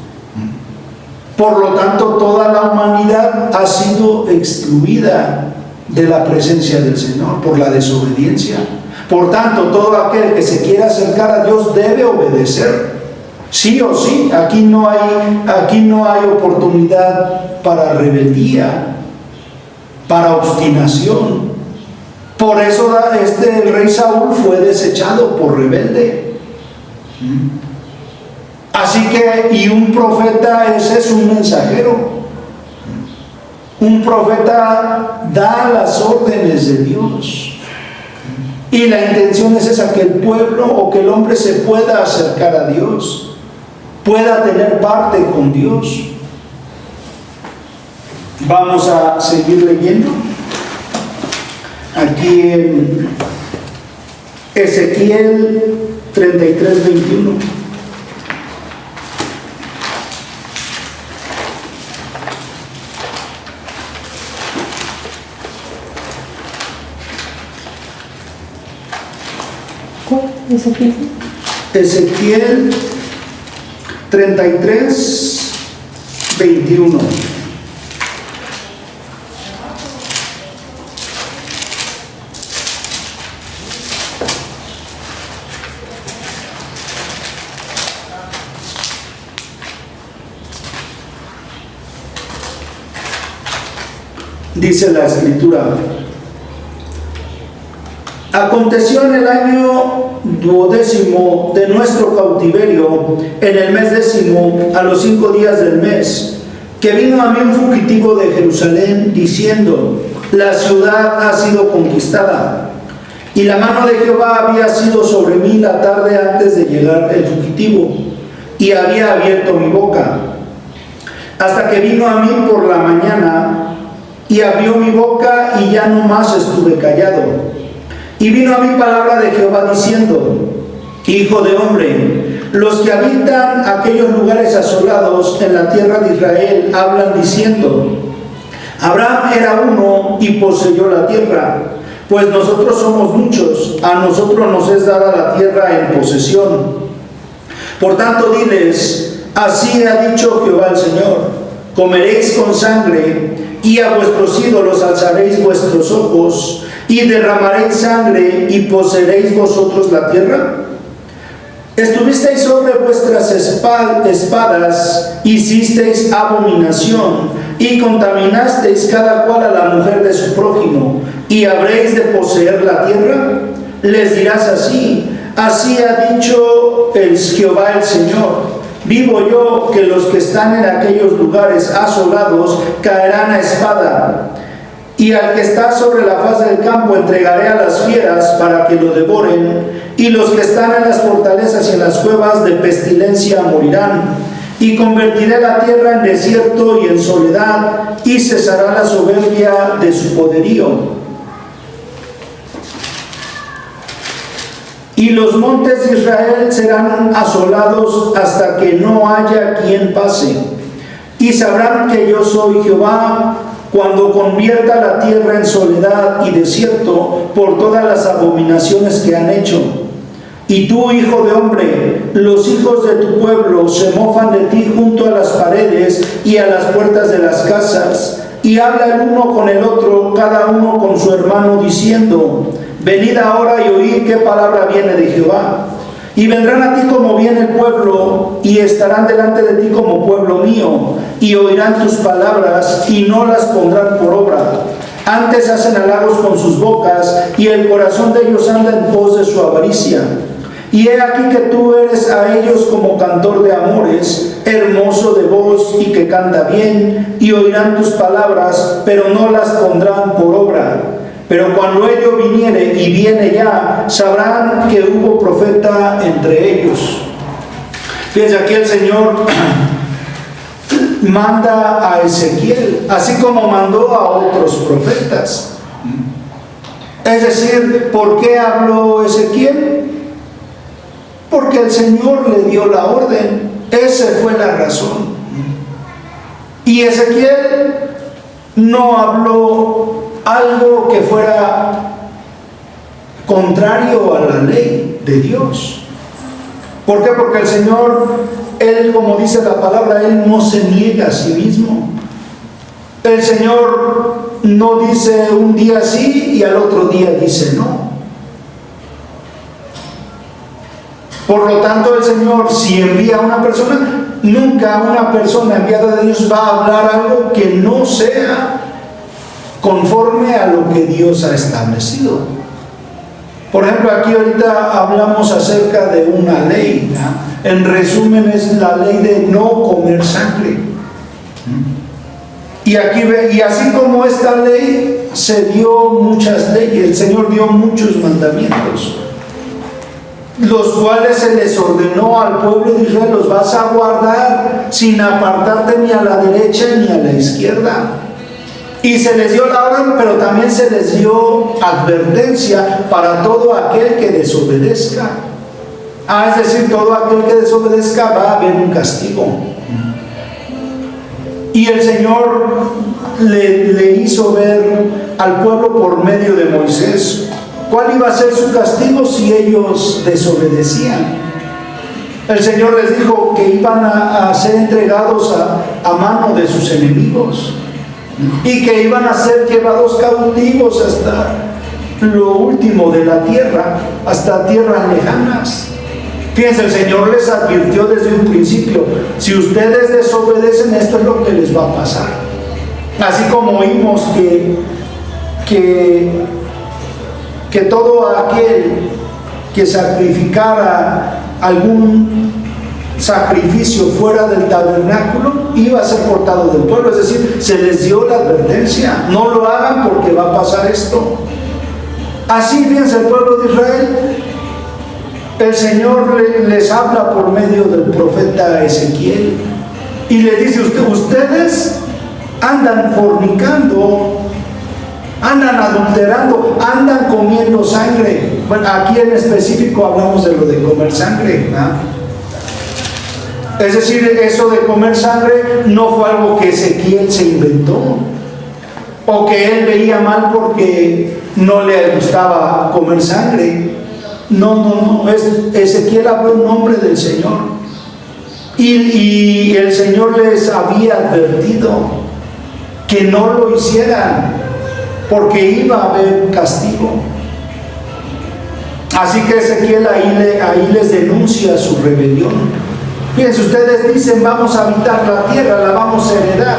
Por lo tanto, toda la humanidad ha sido excluida de la presencia del Señor por la desobediencia. Por tanto, todo aquel que se quiera acercar a Dios debe obedecer. Sí o sí, aquí no hay oportunidad para rebeldía, para obstinación. Por eso el rey Saúl fue desechado por rebelde. Así que, y un profeta es un mensajero. Un profeta da las órdenes de Dios. Y la intención es esa, que el pueblo o que el hombre se pueda acercar a Dios, pueda tener parte con Dios. Vamos a seguir leyendo. Aquí en Ezequiel 33:21. Ezequiel 33:21. Dice la Escritura: Aconteció en el año 12º de nuestro cautiverio, en el mes 10º, a los 5 días del mes, que vino a mí un fugitivo de Jerusalén diciendo: la ciudad ha sido conquistada. Y la mano de Jehová había sido sobre mí la tarde antes de llegar el fugitivo, y había abierto mi boca, hasta que vino a mí por la mañana, y abrió mi boca, y ya no más estuve callado. Y vino a mí palabra de Jehová diciendo: hijo de hombre, los que habitan aquellos lugares asolados en la tierra de Israel hablan diciendo: Abraham era uno y poseyó la tierra, pues nosotros somos muchos, a nosotros nos es dada la tierra en posesión. Por tanto diles: así ha dicho Jehová el Señor: comeréis con sangre, y a vuestros ídolos alzaréis vuestros ojos, y derramaréis sangre, y poseeréis vosotros la tierra. Estuvisteis sobre vuestras espadas, hicisteis abominación, y contaminasteis cada cual a la mujer de su prójimo, y habréis de poseer la tierra. Les dirás así: así ha dicho Jehová el Señor: vivo yo, que los que están en aquellos lugares asolados caerán a espada, y al que está sobre la faz del campo entregaré a las fieras para que lo devoren, y los que están en las fortalezas y en las cuevas de pestilencia morirán. Y convertiré la tierra en desierto y en soledad, y cesará la soberbia de su poderío. Y los montes de Israel serán asolados hasta que no haya quien pase. Y sabrán que yo soy Jehová, cuando convierta la tierra en soledad y desierto por todas las abominaciones que han hecho. Y tú, hijo de hombre, los hijos de tu pueblo se mofan de ti junto a las paredes y a las puertas de las casas, y habla el uno con el otro, cada uno con su hermano, diciendo: venid ahora y oíd qué palabra viene de Jehová. Y vendrán a ti como viene el pueblo, y estarán delante de ti como pueblo mío, y oirán tus palabras, y no las pondrán por obra. Antes hacen halagos con sus bocas, y el corazón de ellos anda en pos de su avaricia. Y he aquí que tú eres a ellos como cantor de amores, hermoso de voz y que canta bien, y oirán tus palabras, pero no las pondrán por obra. Pero cuando ello viniere, y viene ya, sabrán que hubo profeta entre ellos. Fíjense, aquí el Señor manda a Ezequiel, así como mandó a otros profetas. Es decir, ¿por qué habló Ezequiel? Porque el Señor le dio la orden. Esa fue la razón. Y Ezequiel no habló algo que fuera contrario a la ley de Dios. ¿Por qué? Porque el Señor, Él, como dice la palabra, Él no se niega a sí mismo. El Señor no dice un día sí y al otro día dice no. Por lo tanto, el Señor, si envía a una persona, nunca una persona enviada de Dios va a hablar algo que no sea conforme a lo que Dios ha establecido. Por ejemplo, aquí ahorita hablamos acerca de una ley, ¿no? En resumen, es la ley de no comer sangre. Y aquí y así como esta ley se dio muchas leyes, el Señor dio muchos mandamientos, los cuales se les ordenó al pueblo de Israel: los vas a guardar sin apartarte ni a la derecha ni a la izquierda. Y se les dio la orden, pero también se les dio advertencia para todo aquel que desobedezca. Es decir, todo aquel que desobedezca va a haber un castigo. Y el Señor le hizo ver al pueblo por medio de Moisés cuál iba a ser su castigo si ellos desobedecían. El Señor les dijo que iban a ser entregados a mano de sus enemigos, y que iban a ser llevados cautivos hasta lo último de la tierra, hasta tierras lejanas. Fíjense, el Señor les advirtió desde un principio: si ustedes desobedecen, esto es lo que les va a pasar. Así como oímos que que todo aquel que sacrificara algún sacrificio fuera del tabernáculo iba a ser cortado del pueblo. Es decir, se les dio la advertencia: no lo hagan porque va a pasar esto. Así, fíjense, el pueblo de Israel, el Señor les habla por medio del profeta Ezequiel y les dice: ustedes andan fornicando, andan adulterando, andan comiendo sangre. Bueno, aquí en específico hablamos de lo de comer sangre, ¿no? Es decir, eso de comer sangre no fue algo que Ezequiel se inventó o que él veía mal porque no le gustaba comer sangre. No. Ezequiel habló en nombre del Señor y el Señor les había advertido que no lo hicieran porque iba a haber castigo. Así que Ezequiel ahí les denuncia su rebelión. Fíjense, ustedes dicen: vamos a habitar la tierra, la vamos a heredar.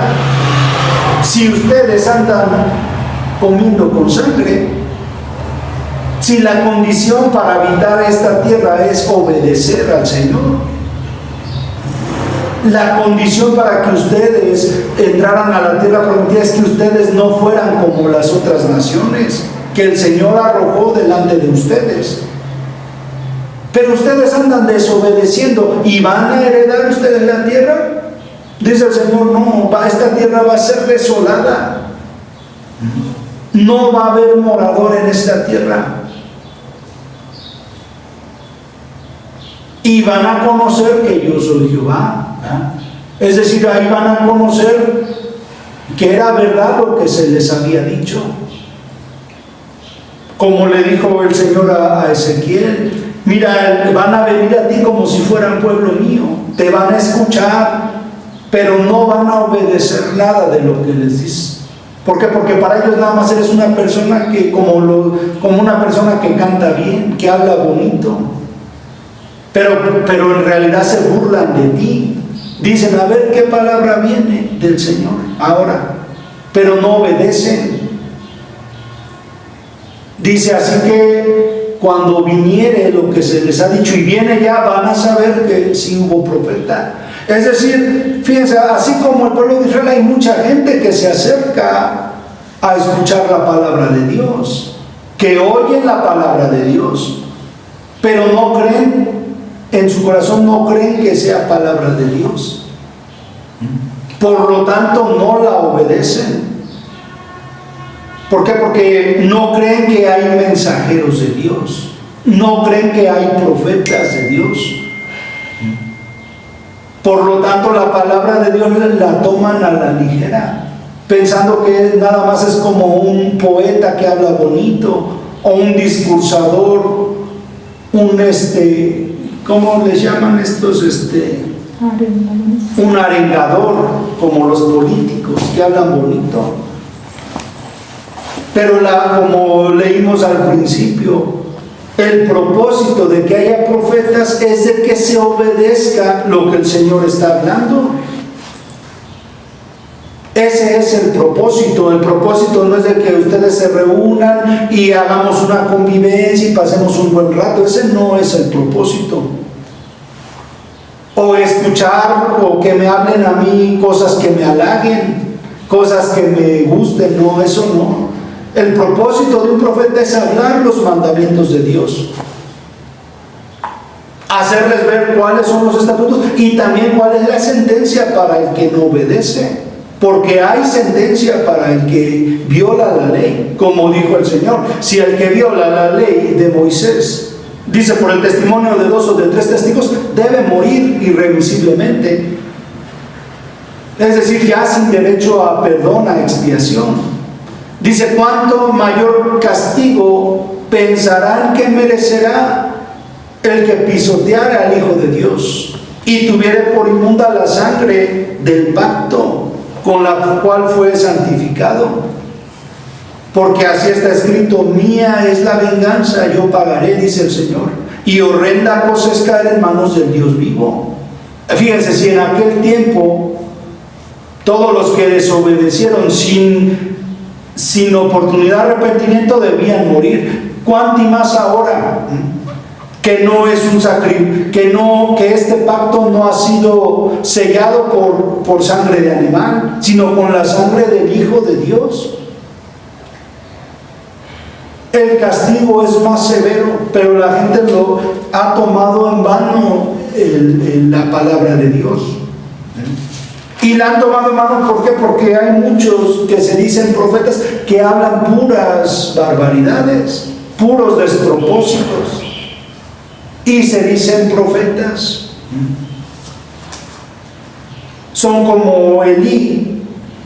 Si ustedes andan comiendo con sangre, si la condición para habitar esta tierra es obedecer al Señor, la condición para que ustedes entraran a la tierra prometida es que ustedes no fueran como las otras naciones que el Señor arrojó delante de ustedes. Pero ustedes andan desobedeciendo y van a heredar ustedes la tierra. Dice el Señor: no, esta tierra va a ser desolada. No va a haber morador en esta tierra. Y van a conocer que yo soy Jehová. Es decir, ahí van a conocer que era verdad lo que se les había dicho. Como le dijo el Señor a Ezequiel: mira, van a venir a ti como si fueran pueblo mío, te van a escuchar, pero no van a obedecer nada de lo que les dices. ¿Por qué? Porque para ellos nada más eres una persona que como una persona que canta bien, que habla bonito, pero en realidad se burlan de ti. Dicen: a ver qué palabra viene del Señor ahora, pero no obedecen. Dice: así que cuando viniere lo que se les ha dicho y viene ya, van a saber que sí hubo profeta. Es decir, fíjense, así como el pueblo de Israel, hay mucha gente que se acerca a escuchar la palabra de Dios, que oyen la palabra de Dios, pero no creen, en su corazón no creen que sea palabra de Dios. Por lo tanto, no la obedecen. ¿Por qué? Porque no creen que hay mensajeros de Dios, no creen que hay profetas de Dios. Por lo tanto, la palabra de Dios la toman a la ligera, pensando que nada más es como un poeta que habla bonito, o un discursador, ¿cómo les llaman estos? Un arengador, como los políticos que hablan bonito. Pero como leímos al principio, el propósito de que haya profetas es de que se obedezca lo que el Señor está hablando. Ese es el propósito. El propósito no es de que ustedes se reúnan y hagamos una convivencia y pasemos un buen rato. Ese no es el propósito. O escuchar o que me hablen a mí cosas que me halaguen, cosas que me gusten. No, eso no. El propósito de un profeta es hablar los mandamientos de Dios, hacerles ver cuáles son los estatutos y también cuál es la sentencia para el que no obedece, porque hay sentencia para el que viola la ley, como dijo el Señor. Si el que viola la ley de Moisés, dice, por el testimonio de 2 o de 3 testigos, debe morir irremisiblemente, es decir, ya sin derecho a perdón, a expiación. Dice: cuánto mayor castigo pensarán que merecerá el que pisoteare al Hijo de Dios y tuviere por inmunda la sangre del pacto con la cual fue santificado. Porque así está escrito: mía es la venganza, yo pagaré, dice el Señor, y horrenda cosa es caer en manos del Dios vivo. Fíjense, si en aquel tiempo todos los que desobedecieron sin oportunidad de arrepentimiento debían morir, cuánti más ahora, que no es un sacrificio, que este pacto no ha sido sellado por sangre de animal, sino con la sangre del Hijo de Dios. El castigo es más severo, pero la gente lo ha tomado en vano la palabra de Dios. Y la han tomado en mano, ¿por qué? Porque hay muchos que se dicen profetas que hablan puras barbaridades, puros despropósitos, y se dicen profetas. Son como Elí.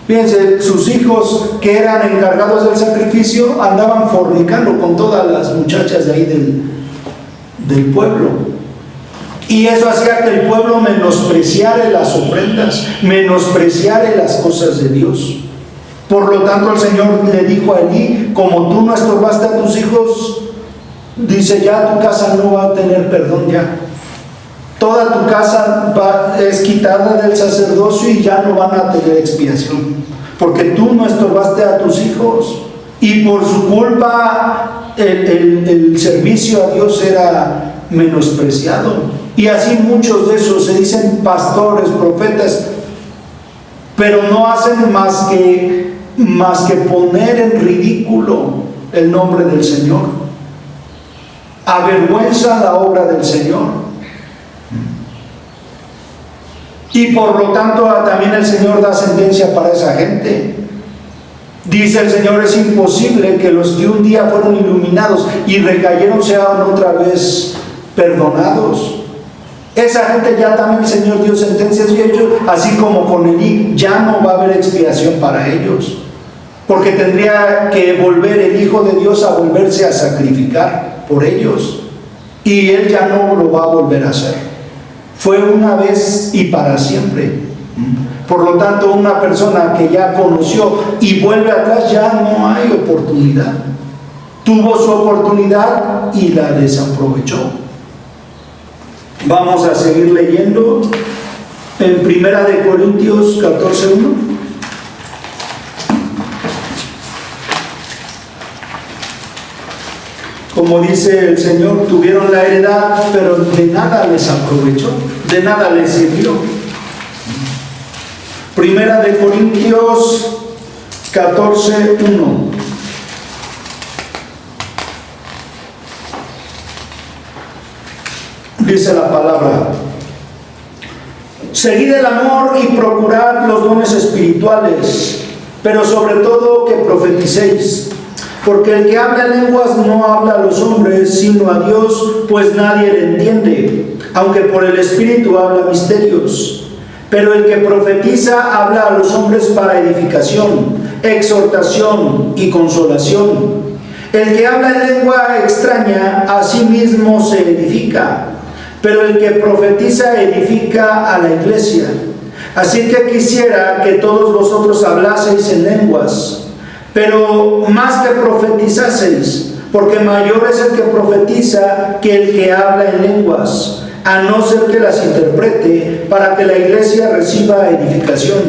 Fíjense, sus hijos que eran encargados del sacrificio andaban fornicando con todas las muchachas de ahí del pueblo. Y eso hacía que el pueblo menospreciara las ofrendas, menospreciara las cosas de Dios. Por lo tanto, el Señor le dijo a Elí: como tú no estorbaste a tus hijos, dice, ya tu casa no va a tener perdón ya. Toda tu casa es quitada del sacerdocio y ya no van a tener expiación, porque tú no estorbaste a tus hijos y por su culpa el servicio a Dios era menospreciado. Y así muchos de esos se dicen pastores, profetas, pero no hacen más que poner en ridículo el nombre del Señor, avergüenza la obra del Señor. Y por lo tanto también el Señor da sentencia para esa gente. Dice el Señor: es imposible que los que un día fueron iluminados y recayeron sean otra vez perdonados. Esa gente ya también el Señor dio sentencias, y ellos, así como con Elí, ya no va a haber expiación para ellos, porque tendría que volver el Hijo de Dios a volverse a sacrificar por ellos, y Él ya no lo va a volver a hacer. Fue una vez y para siempre. Por lo tanto, una persona que ya conoció y vuelve atrás, ya no hay oportunidad. Tuvo su oportunidad y la desaprovechó. Vamos a seguir leyendo en 1 Corintios 14:1. Como dice el Señor, tuvieron la heredad, pero de nada les aprovechó, de nada les sirvió. 1 Corintios 14:1. Dice la palabra: seguid el amor y procurad los dones espirituales, pero sobre todo que profeticéis. Porque el que habla en lenguas no habla a los hombres, sino a Dios, pues nadie le entiende, aunque por el Espíritu habla misterios. Pero el que profetiza habla a los hombres para edificación, exhortación y consolación. El que habla en lengua extraña a sí mismo se edifica, pero el que profetiza edifica a la iglesia. Así que quisiera que todos vosotros hablaseis en lenguas, pero más que profetizaseis, porque mayor es el que profetiza que el que habla en lenguas, a no ser que las interprete, para que la iglesia reciba edificación.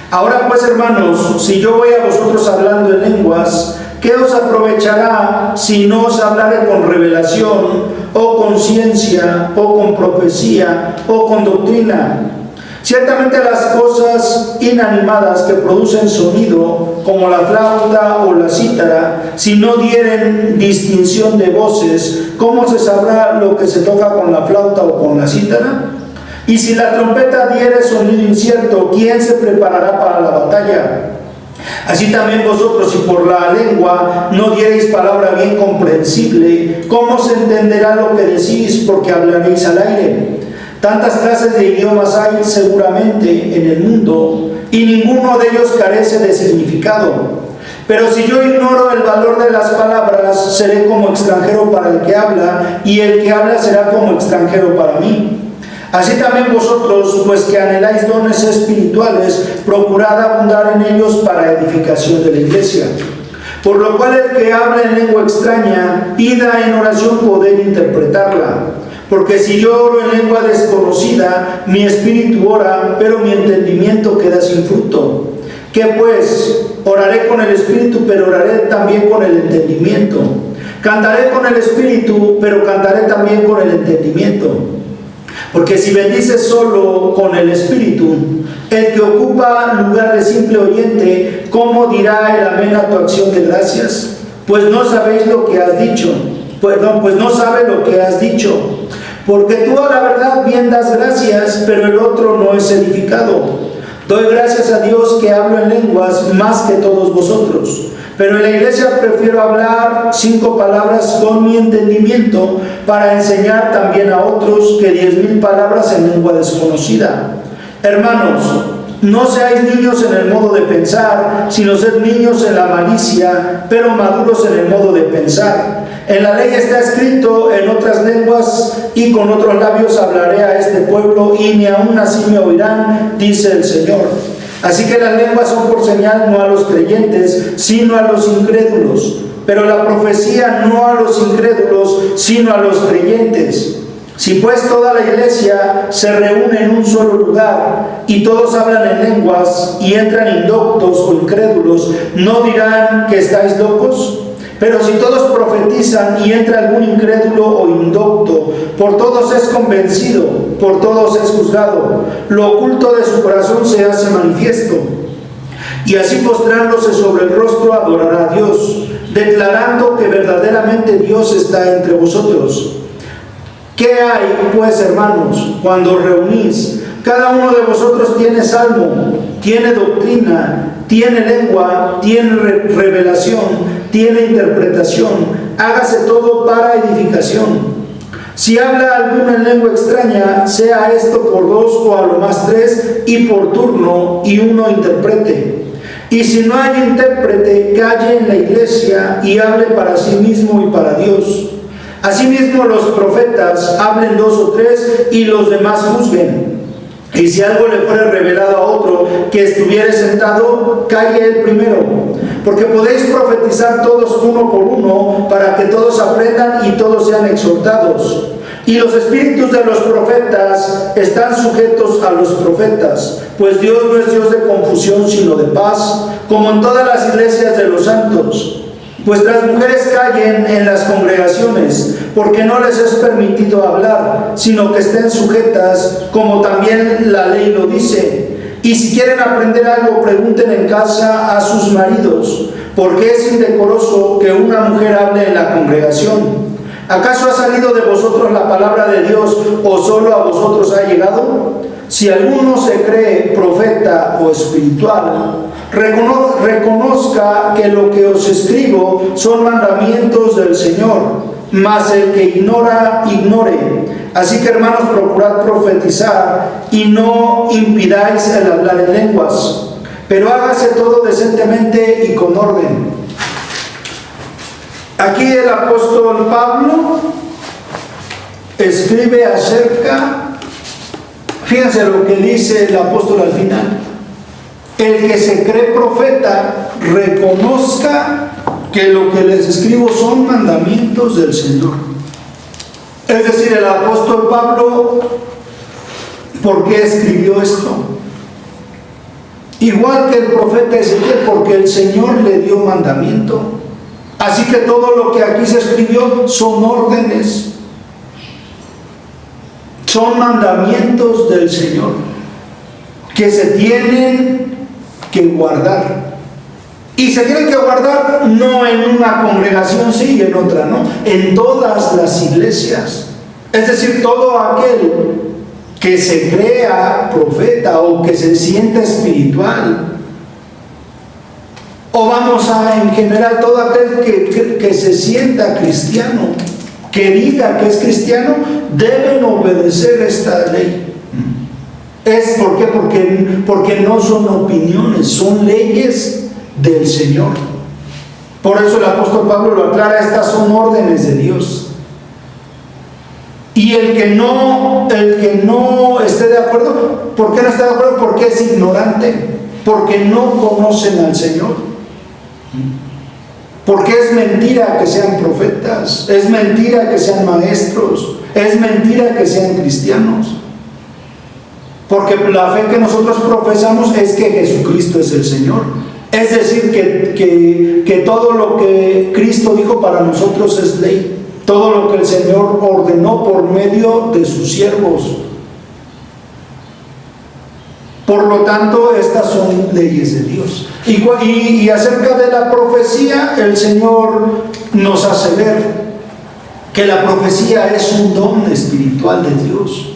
Ahora pues, hermanos, si yo voy a vosotros hablando en lenguas, ¿qué os aprovechará si no os hablaré con revelación, o con ciencia, o con profecía, o con doctrina? Ciertamente las cosas inanimadas que producen sonido, como la flauta o la cítara, si no dieren distinción de voces, ¿cómo se sabrá lo que se toca con la flauta o con la cítara? Y si la trompeta diere sonido incierto, ¿quién se preparará para la batalla? Así también vosotros, si por la lengua no diereis palabra bien comprensible, ¿cómo se entenderá lo que decís? Porque hablaréis al aire. Tantas clases de idiomas hay seguramente en el mundo, y ninguno de ellos carece de significado. Pero si yo ignoro el valor de las palabras, seré como extranjero para el que habla, y el que habla será como extranjero para mí. Así también vosotros, pues que anheláis dones espirituales, procurad abundar en ellos para edificación de la iglesia. Por lo cual el que habla en lengua extraña, pida en oración poder interpretarla. Porque si yo oro en lengua desconocida, mi espíritu ora, pero mi entendimiento queda sin fruto. ¿Qué pues? Oraré con el espíritu, pero oraré también con el entendimiento. Cantaré con el espíritu, pero cantaré también con el entendimiento. Porque si bendices solo con el espíritu, el que ocupa lugar de simple oyente, ¿cómo dirá el amén a tu acción de gracias? Pues no sabéis lo que has dicho. Pues no sabe lo que has dicho. Porque tú a la verdad bien das gracias, pero el otro no es edificado. Doy gracias a Dios que hablo en lenguas más que todos vosotros. Pero en la iglesia prefiero hablar 5 palabras con mi entendimiento para enseñar también a otros que 10,000 palabras en lengua desconocida. Hermanos, no seáis niños en el modo de pensar, sino sed niños en la malicia, pero maduros en el modo de pensar. En la ley está escrito: en otras lenguas y con otros labios hablaré a este pueblo, y ni aun así me oirán, dice el Señor. Así que las lenguas son por señal no a los creyentes, sino a los incrédulos. Pero la profecía no a los incrédulos, sino a los creyentes. Si pues toda la iglesia se reúne en un solo lugar y todos hablan en lenguas y entran indoctos o incrédulos, ¿no dirán que estáis locos? Pero si todos profetizan y entra algún incrédulo o indocto, por todos es convencido, por todos es juzgado. Lo oculto de su corazón se hace manifiesto. Y así postrándose sobre el rostro adorará a Dios, declarando que verdaderamente Dios está entre vosotros. ¿Qué hay, pues, hermanos, cuando reunís? Cada uno de vosotros tiene salmo, tiene doctrina, tiene lengua, tiene revelación, tiene interpretación. Hágase todo para edificación. Si habla alguno en lengua extraña, sea esto por 2 o a lo más 3, y por turno, y uno interprete. Y si no hay intérprete, calle en la iglesia y hable para sí mismo y para Dios. Asimismo los profetas hablen 2 o 3 y los demás juzguen. Y si algo le fuera revelado a otro que estuviere sentado, calle él primero. Porque podéis profetizar todos uno por uno, para que todos aprendan y todos sean exhortados. Y los espíritus de los profetas están sujetos a los profetas, pues Dios no es Dios de confusión, sino de paz, como en todas las iglesias de los santos. Vuestras mujeres callen en las congregaciones, porque no les es permitido hablar, sino que estén sujetas, como también la ley lo dice. Y si quieren aprender algo, pregunten en casa a sus maridos, porque es indecoroso que una mujer hable en la congregación. ¿Acaso ha salido de vosotros la palabra de Dios, o solo a vosotros ha llegado? Si alguno se cree profeta o espiritual, reconozca que lo que os escribo son mandamientos del Señor, mas el que ignora, ignore. Así que, hermanos, procurad profetizar y no impidáis el hablar en lenguas, pero hágase todo decentemente y con orden. Aquí el apóstol Pablo escribe acerca, fíjense lo que dice el apóstol al final: el que se cree profeta reconozca que lo que les escribo son mandamientos del Señor. Es decir, el apóstol Pablo, ¿por qué escribió esto? Igual que el profeta Ezequiel, porque el Señor le dio mandamiento. Así que todo lo que aquí se escribió son órdenes, son mandamientos del Señor, que se tienen que guardar. Y se tienen que guardar no en una congregación sí y en otra no, en todas las iglesias. Es decir, todo aquel que se crea profeta o que se sienta espiritual, o vamos a, en general, todo aquel que se sienta cristiano, que diga que es cristiano, deben obedecer esta ley. ¿Es por qué? Porque no son opiniones, son leyes del Señor. Por eso el apóstol Pablo lo aclara: estas son órdenes de Dios. Y el que no esté de acuerdo, ¿por qué no está de acuerdo? Porque es ignorante, porque no conocen al Señor. Porque es mentira que sean profetas, es mentira que sean maestros, es mentira que sean cristianos. Porque la fe que nosotros profesamos es que Jesucristo es el Señor. Es decir, que todo lo que Cristo dijo para nosotros es ley. Todo lo que el Señor ordenó por medio de sus siervos. Por lo tanto, estas son leyes de Dios. Y acerca de la profecía, el Señor nos hace ver que la profecía es un don espiritual de Dios.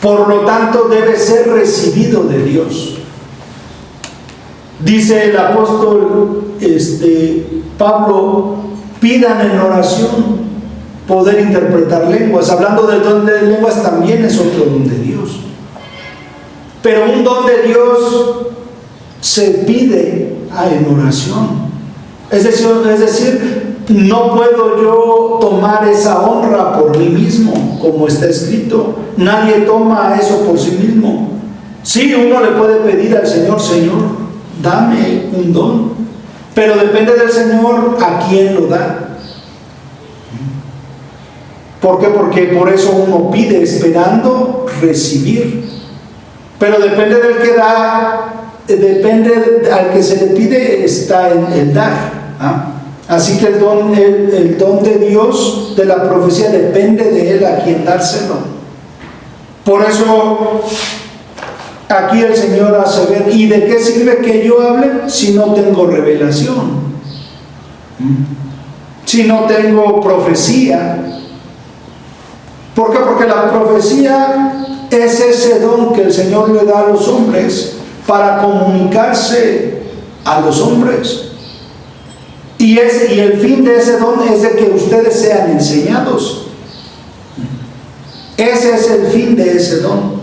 Por lo tanto, debe ser recibido de Dios. Dice el apóstol Pablo: pidan en oración poder interpretar lenguas. Hablando del don de lenguas, también es otro don de Dios. Pero un don de Dios se pide en oración. Es decir, no puedo yo tomar esa honra por mí mismo, como está escrito. Nadie toma eso por sí mismo. Sí, uno le puede pedir al Señor: Señor, dame un don. Pero depende del Señor a quién lo da. ¿Por qué? Porque por eso uno pide esperando recibir. Pero depende del que da, depende al que se le pide, está en el dar. Así que el don de Dios, de la profecía, depende de Él a quien dárselo. Por eso aquí el Señor hace ver: ¿y de qué sirve que yo hable si no tengo revelación? Si no tengo profecía. ¿Por qué? Porque la profecía es ese don que el Señor le da a los hombres para comunicarse a los hombres. Y el fin de ese don es de que ustedes sean enseñados. Ese es el fin de ese don.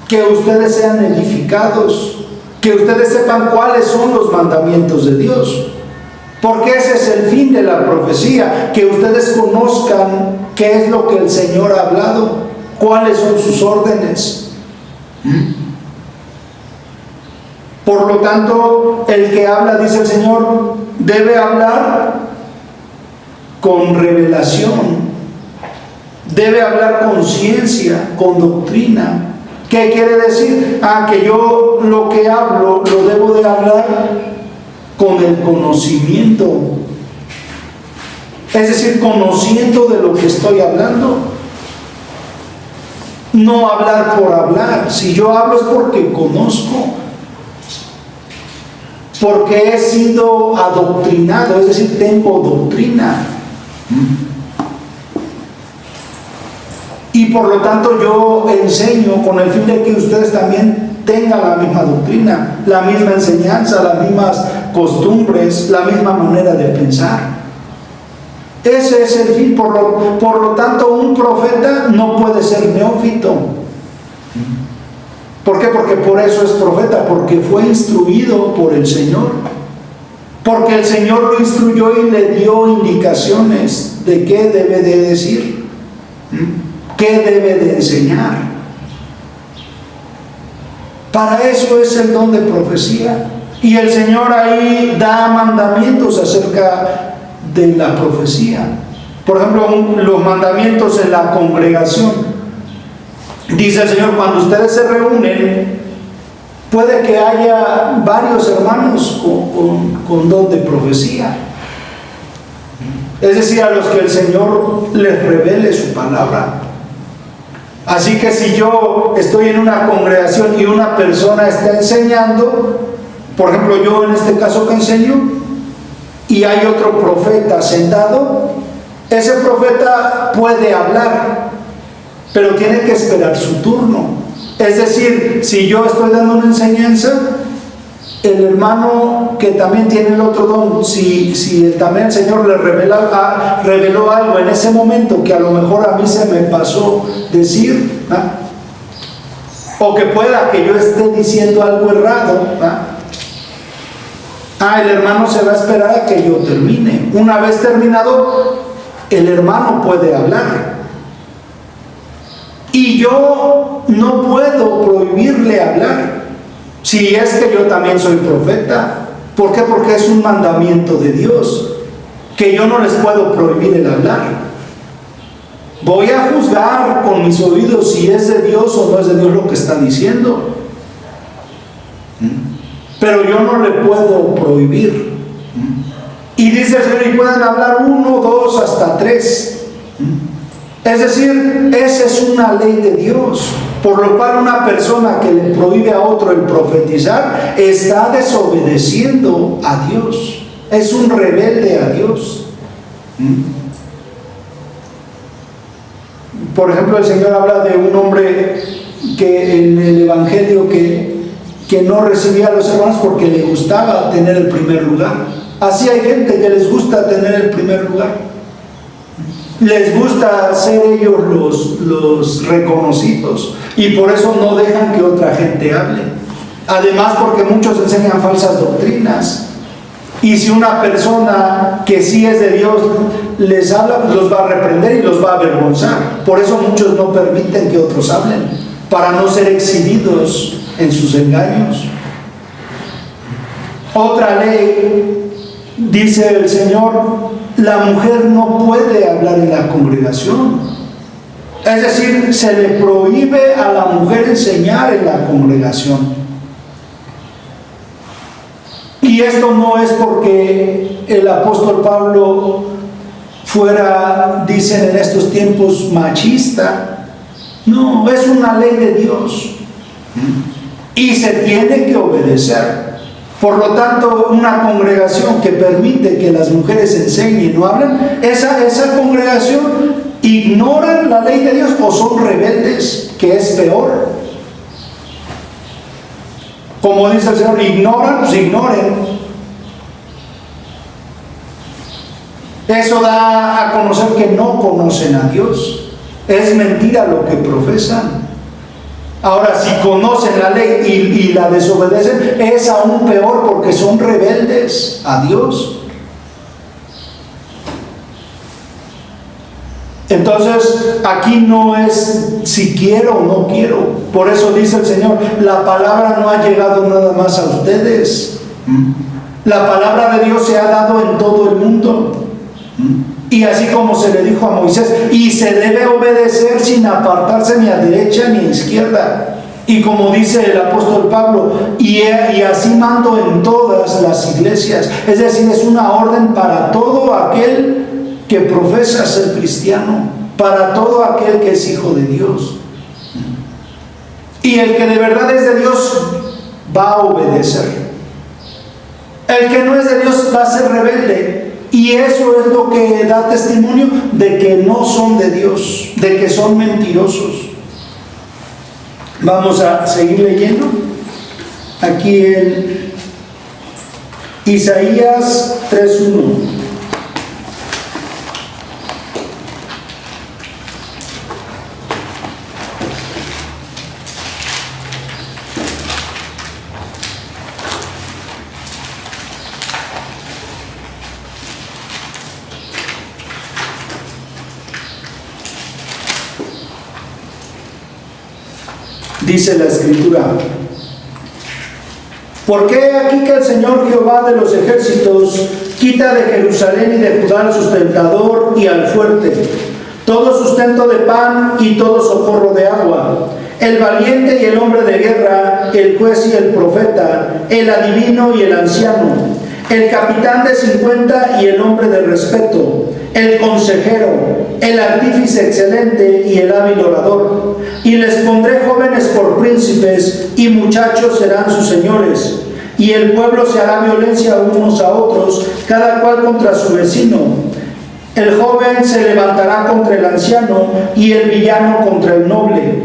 Que ustedes sean edificados. Que ustedes sepan cuáles son los mandamientos de Dios. Porque ese es el fin de la profecía. Que ustedes conozcan qué es lo que el Señor ha hablado. ¿Cuáles son sus órdenes? Por lo tanto, el que habla, dice el Señor, debe hablar con revelación, debe hablar con ciencia, con doctrina. ¿Qué quiere decir? Que yo lo que hablo lo debo de hablar con el conocimiento. Es decir, conociendo de lo que estoy hablando. No hablar por hablar. Si yo hablo es porque conozco, porque he sido adoctrinado, es decir, tengo doctrina. Y por lo tanto yo enseño con el fin de que ustedes también tengan la misma doctrina, la misma enseñanza, las mismas costumbres, la misma manera de pensar. Ese es el fin. Por lo tanto, un profeta no puede ser neófito. ¿Por qué? Porque por eso es profeta, porque fue instruido por el Señor. Porque el Señor lo instruyó y le dio indicaciones de qué debe de decir, qué debe de enseñar. Para eso es el don de profecía. Y el Señor ahí da mandamientos acerca de la profecía. Por ejemplo, los mandamientos en la congregación. Dice el Señor: cuando ustedes se reúnen, puede que haya varios hermanos con don de profecía. Es decir, a los que el Señor les revele su palabra. Así que si yo estoy en una congregación y una persona está enseñando, por ejemplo, yo en este caso que enseño, y hay otro profeta sentado, ese profeta puede hablar, pero tiene que esperar su turno. Es decir, si yo estoy dando una enseñanza, el hermano que también tiene el otro don, si también el Señor le reveló algo en ese momento que a lo mejor a mí se me pasó decir, o que pueda que yo esté diciendo algo errado, el hermano se va a esperar a que yo termine. Una vez terminado, el hermano puede hablar. Y yo no puedo prohibirle hablar, si es que yo también soy profeta. ¿Por qué? Porque es un mandamiento de Dios, que yo no les puedo prohibir el hablar. Voy a juzgar con mis oídos si es de Dios o no es de Dios lo que está diciendo. pero yo no le puedo prohibir. Y dice el Señor, y pueden hablar 1, 2, hasta 3. Es decir, esa es una ley de Dios, por lo cual una persona que le prohíbe a otro el profetizar está desobedeciendo a Dios, es un rebelde a Dios. Por ejemplo, el Señor habla de un hombre que en el Evangelio que no recibía a los hermanos porque le gustaba tener el primer lugar. Así hay gente que les gusta tener el primer lugar. Les gusta ser ellos los reconocidos y por eso no dejan que otra gente hable. Además, porque muchos enseñan falsas doctrinas. Y si una persona que sí es de Dios les habla, pues los va a reprender y los va a avergonzar. Por eso muchos no permiten que otros hablen, para no ser exhibidos en sus engaños. Otra ley, dice el Señor, la mujer no puede hablar en la congregación. Es decir, se le prohíbe a la mujer enseñar en la congregación. Y esto no es porque el apóstol Pablo fuera, dicen en estos tiempos, machista. No, es una ley de Dios. Y se tiene que obedecer. Por lo tanto, una congregación que permite que las mujeres enseñen y no hablen, esa congregación ignoran la ley de Dios o son rebeldes, que es peor. Como dice el Señor, ignoran, pues ignoren. Eso da a conocer que no conocen a Dios. Es mentira lo que profesan. Ahora, si conocen la ley y la desobedecen, es aún peor porque son rebeldes a Dios. Entonces, aquí no es si quiero o no quiero. Por eso dice el Señor, la palabra no ha llegado nada más a ustedes. La palabra de Dios se ha dado en todo el mundo. Y así como se le dijo a Moisés, y se debe obedecer sin apartarse ni a derecha ni a izquierda. Y como dice el apóstol Pablo, y así mando en todas las iglesias. Es decir, es una orden para todo aquel que profesa ser cristiano, para todo aquel que es hijo de Dios. Y el que de verdad es de Dios va a obedecer. El que no es de Dios va a ser rebelde. Y eso es lo que da testimonio de que no son de Dios, de que son mentirosos. Vamos a seguir leyendo. Aquí en Isaías 3:1. Dice la Escritura: ¿por qué aquí que el Señor Jehová de los ejércitos quita de Jerusalén y de Judá al sustentador y al fuerte, todo sustento de pan y todo socorro de agua, el valiente y el hombre de guerra, el juez y el profeta, el adivino y el anciano, el capitán de 50 y el hombre de respeto, el consejero, el artífice excelente y el hábil orador? Y les pondré jóvenes por príncipes y muchachos serán sus señores. Y el pueblo se hará violencia unos a otros, cada cual contra su vecino. El joven se levantará contra el anciano y el villano contra el noble.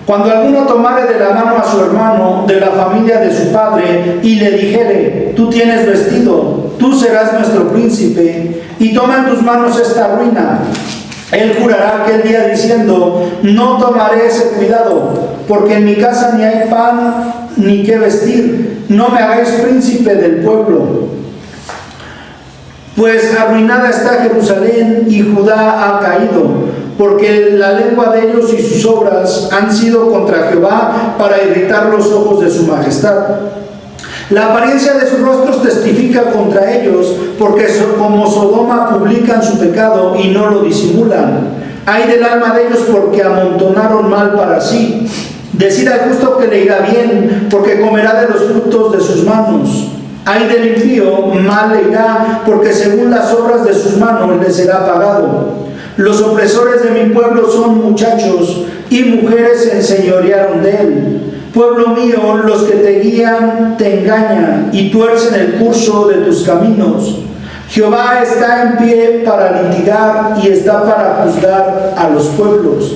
Cuando alguno tomare de la mano a su hermano de la familia de su padre y le dijere: tú tienes vestido, tú serás nuestro príncipe, y toma en tus manos esta ruina, él jurará aquel día diciendo: no tomaré ese cuidado, porque en mi casa ni hay pan ni qué vestir, no me hagáis príncipe del pueblo. Pues arruinada está Jerusalén y Judá ha caído, porque la lengua de ellos y sus obras han sido contra Jehová para irritar los ojos de su majestad. La apariencia de sus rostros testifica contra ellos, porque como Sodoma publican su pecado y no lo disimulan. Ay del alma de ellos, porque amontonaron mal para sí. Decid al justo que le irá bien, porque comerá de los frutos de sus manos. Ay del impío, mal le irá, porque según las obras de sus manos le será pagado. Los opresores de mi pueblo son muchachos, y mujeres se enseñorearon de él. Pueblo mío, los que te guían te engañan, y tuercen el curso de tus caminos. Jehová está en pie para litigar, y está para juzgar a los pueblos.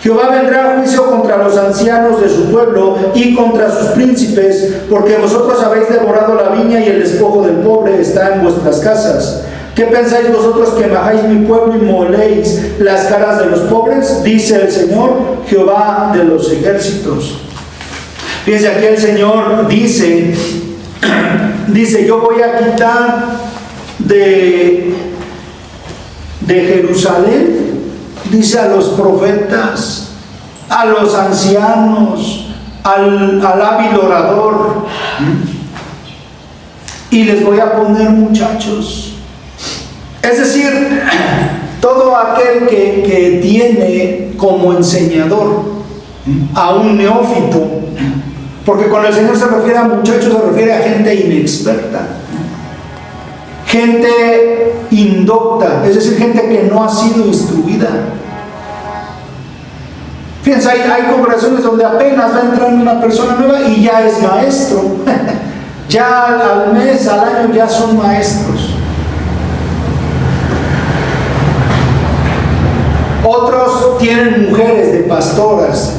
Jehová vendrá a juicio contra los ancianos de su pueblo y contra sus príncipes, porque vosotros habéis devorado la viña y el despojo del pobre está en vuestras casas. ¿Qué pensáis vosotros que majáis mi pueblo y moléis las caras de los pobres? Dice el Señor, Jehová de los ejércitos. Fíjense, aquí el Señor dice, yo voy a quitar de Jerusalén, dice, a los profetas, a los ancianos, al hábil orador, y les voy a poner muchachos. Es decir, todo aquel que tiene como enseñador a un neófito, porque cuando el Señor se refiere a muchachos, se refiere a gente inexperta, gente indocta, es decir, gente que no ha sido instruida. Fíjense, hay congregaciones donde apenas va entrando una persona nueva y ya es maestro. Ya al mes, al año ya son maestros. Otros tienen mujeres de pastoras.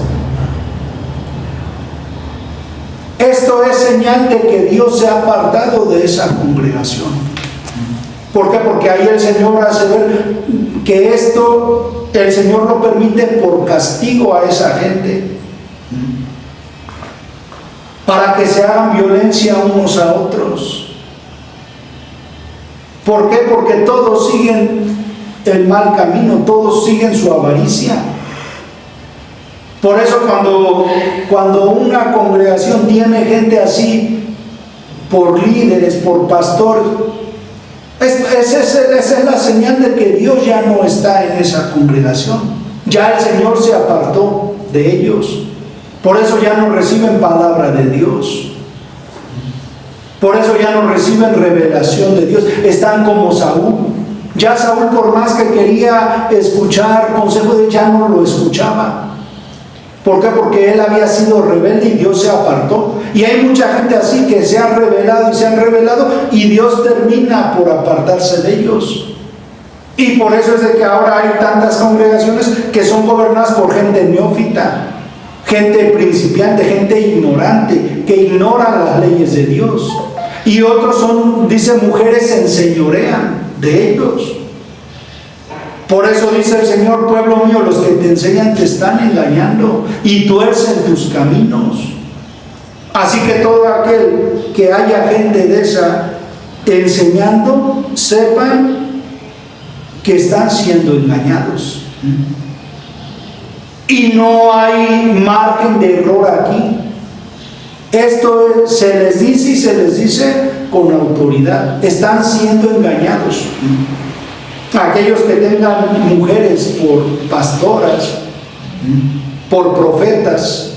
Esto es señal de que Dios se ha apartado de esa congregación. ¿Por qué? Porque ahí el Señor hace ver que esto, el Señor lo permite por castigo a esa gente, para que se hagan violencia unos a otros. ¿Por qué? Porque todos siguen el mal camino, todos siguen su avaricia. Por eso cuando una congregación tiene gente así, por líderes, por pastores, esa es la señal de que Dios ya no está en esa congregación. Ya el Señor se apartó de ellos. Por eso ya no reciben palabra de Dios. Por eso ya no reciben revelación de Dios. Están como Saúl. Ya Saúl, por más que quería escuchar consejo de Dios, ya no lo escuchaba. ¿Por qué? Porque él había sido rebelde y Dios se apartó. Y hay mucha gente así que se ha revelado y se han revelado y Dios termina por apartarse de ellos. Y por eso es de que ahora hay tantas congregaciones que son gobernadas por gente neófita, gente principiante, gente ignorante, que ignoran las leyes de Dios. Y otros son, dice, mujeres se enseñorean de ellos. Por eso dice el Señor, pueblo mío, los que te enseñan te están engañando y tuercen tus caminos. Así que todo aquel que haya gente de esa enseñando, sepan que están siendo engañados. Y no hay margen de error aquí. Esto se les dice y se les dice con autoridad. Están siendo engañados. Aquellos que tengan mujeres por pastoras, por profetas.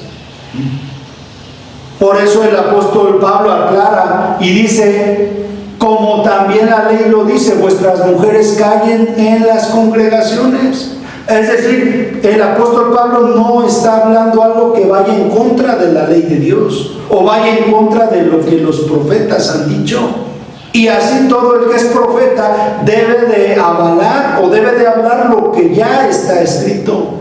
Por eso el apóstol Pablo aclara y dice, como también la ley lo dice, vuestras mujeres callen en las congregaciones. Es decir, el apóstol Pablo no está hablando algo que vaya en contra de la ley de Dios o vaya en contra de lo que los profetas han dicho. Y así todo el que es profeta debe de avalar o debe de hablar lo que ya está escrito,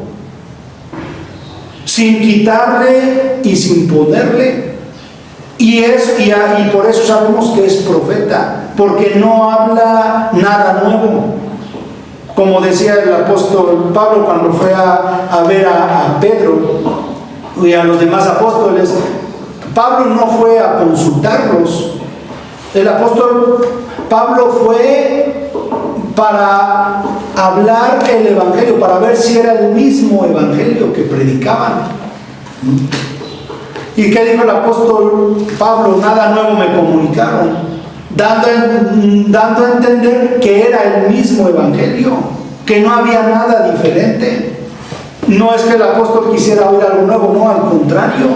sin quitarle y sin ponerle. Y por eso sabemos que es profeta, porque no habla nada nuevo. Como decía el apóstol Pablo cuando fue a ver a Pedro y a los demás apóstoles, Pablo no fue a consultarlos. El apóstol Pablo fue para hablar el evangelio, para ver si era el mismo evangelio que predicaban. ¿Y qué dijo el apóstol Pablo? Nada nuevo me comunicaron, dando a entender que era el mismo evangelio, que no había nada diferente. No es que el apóstol quisiera oír algo nuevo, no, al contrario.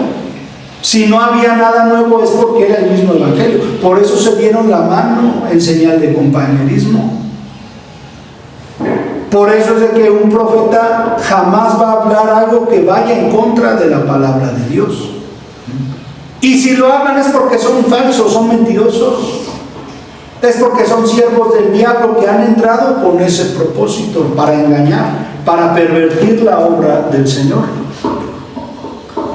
Si no había nada nuevo es porque era el mismo evangelio. Por eso se dieron la mano en señal de compañerismo. Por eso es de que un profeta jamás va a hablar algo que vaya en contra de la palabra de Dios. Y si lo hablan es porque son falsos, son mentirosos. Es porque son siervos del diablo que han entrado con ese propósito, para engañar, para pervertir la obra del Señor.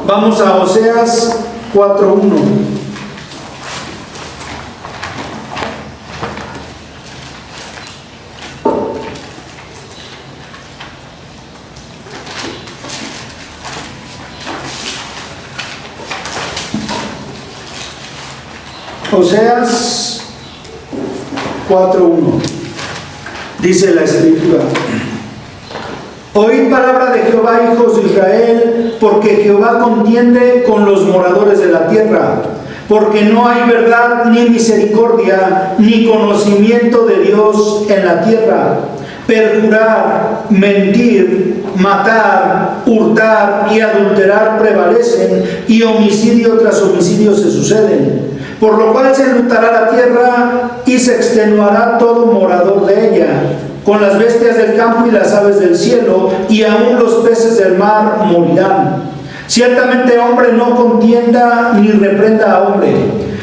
Vamos a Oseas 4:1. Oseas 4:1. Dice la Escritura: oíd palabra de Jehová, hijos de Israel, porque Jehová contiende con los moradores de la tierra, porque no hay verdad ni misericordia ni conocimiento de Dios en la tierra. Perjurar, mentir, matar, hurtar y adulterar prevalecen, y homicidio tras homicidio se suceden. Por lo cual se enlutará la tierra y se extenuará todo morador de ella, con las bestias del campo y las aves del cielo, y aún los peces del mar morirán. Ciertamente hombre no contienda ni reprenda a hombre,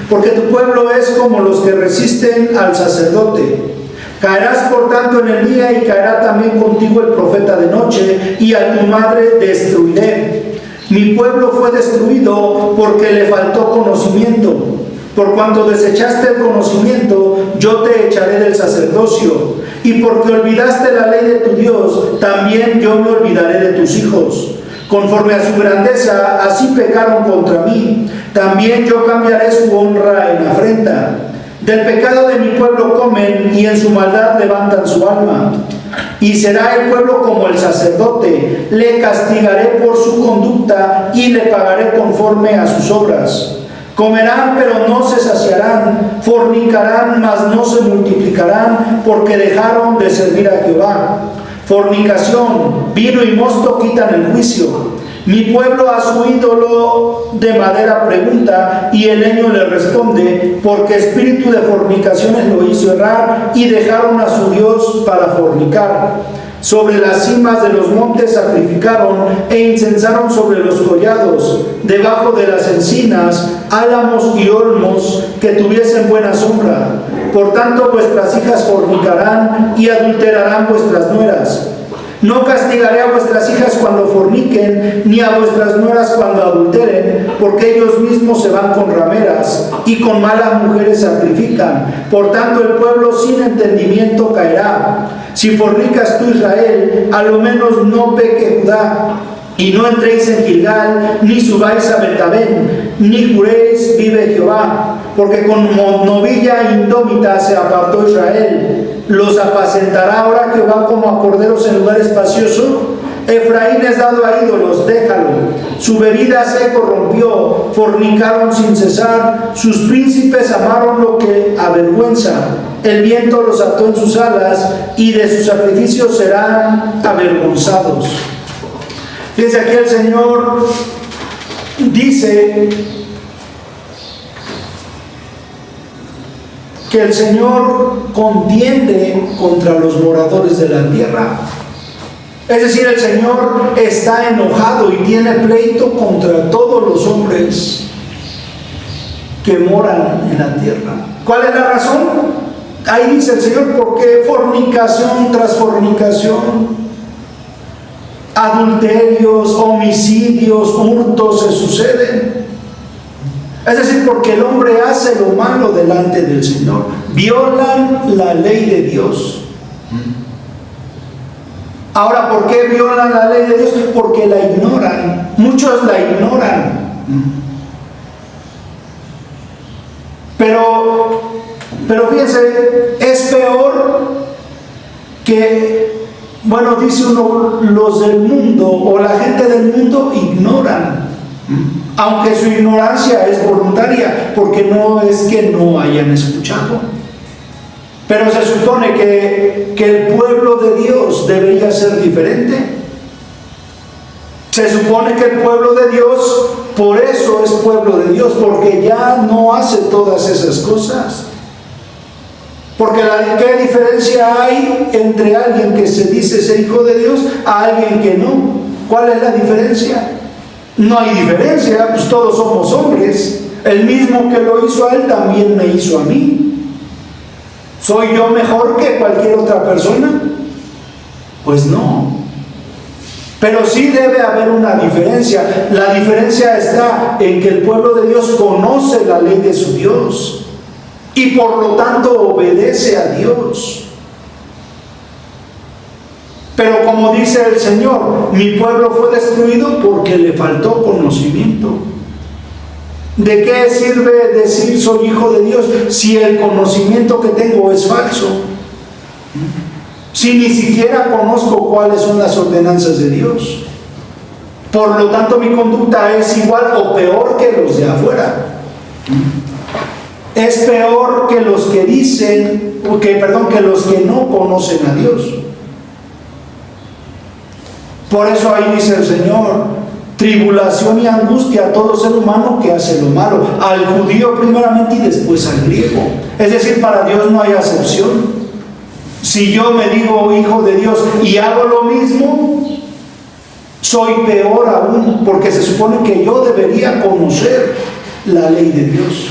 porque tu pueblo es como los que resisten al sacerdote. Caerás por tanto en el día, y caerá también contigo el profeta de noche, y a tu madre destruiré. Mi pueblo fue destruido porque le faltó conocimiento. Por cuanto desechaste el conocimiento, yo te echaré del sacerdocio. Y porque olvidaste la ley de tu Dios, también yo me olvidaré de tus hijos. Conforme a su grandeza, así pecaron contra mí. También yo cambiaré su honra en afrenta. Del pecado de mi pueblo comen, y en su maldad levantan su alma. Y será el pueblo como el sacerdote. Le castigaré por su conducta, y le pagaré conforme a sus obras. Comerán, pero no se saciarán, fornicarán, mas no se multiplicarán, porque dejaron de servir a Jehová. Fornicación, vino y mosto quitan el juicio. Mi pueblo a su ídolo de madera pregunta, y el leño le responde, porque espíritu de fornicaciones lo hizo errar, y dejaron a su Dios para fornicar. Sobre las cimas de los montes sacrificaron, e incensaron sobre los collados, debajo de las encinas, álamos y olmos que tuviesen buena sombra. Por tanto vuestras hijas fornicarán, y adulterarán vuestras nueras. No castigaré a vuestras hijas cuando forniquen, ni a vuestras nueras cuando adulteren, porque ellos mismos se van con rameras, y con malas mujeres sacrifican. Por tanto el pueblo sin entendimiento caerá. Si fornicas tú, Israel, a lo menos no peque Judá. Y no entréis en Gilgal, ni subáis a Betabén, ni juréis, vive Jehová, porque con novilla indómita se apartó Israel. Los apacentará ahora Jehová como a corderos en lugar espacioso. Efraín es dado a ídolos, déjalo. Su bebida se corrompió, fornicaron sin cesar. Sus príncipes amaron lo que avergüenza. El viento los ató en sus alas, y de sus sacrificios serán avergonzados. Fíjense, aquí el Señor dice que el Señor contiende contra los moradores de la tierra. Es decir, el Señor está enojado y tiene pleito contra todos los hombres que moran en la tierra. ¿Cuál es la razón? Ahí dice el Señor, porque fornicación tras fornicación, adulterios, homicidios, hurtos se suceden. Es decir, porque el hombre hace lo malo delante del Señor. Violan la ley de Dios. Ahora, ¿por qué violan la ley de Dios? Porque la ignoran. Muchos la ignoran. Pero fíjense, es peor que, bueno, dice uno, los del mundo o la gente del mundo ignoran, aunque su ignorancia es voluntaria, porque no es que no hayan escuchado. Pero se supone que el pueblo de Dios debería ser diferente. Se supone que el pueblo de Dios, por eso es pueblo de Dios, porque ya no hace todas esas cosas. Porque ¿qué diferencia hay entre alguien que se dice ser hijo de Dios a alguien que no? ¿Cuál es la diferencia? No hay diferencia, pues todos somos hombres. El mismo que lo hizo a él también me hizo a mí. ¿Soy yo mejor que cualquier otra persona? Pues no. Pero sí debe haber una diferencia. La diferencia está en que el pueblo de Dios conoce la ley de su Dios y por lo tanto obedece a Dios. Pero como dice el Señor, mi pueblo fue destruido porque le faltó conocimiento. ¿De qué sirve decir soy hijo de Dios si el conocimiento que tengo es falso? Si ni siquiera conozco cuáles son las ordenanzas de Dios. Por lo tanto, mi conducta es igual o peor que los de afuera. Es peor que los que dicen, que los que no conocen a Dios. Por eso ahí dice el Señor, tribulación y angustia a todo ser humano que hace lo malo, al judío primeramente y después al griego. Es decir, para Dios no hay acepción. Si yo me digo hijo de Dios y hago lo mismo, soy peor aún, porque se supone que yo debería conocer la ley de Dios.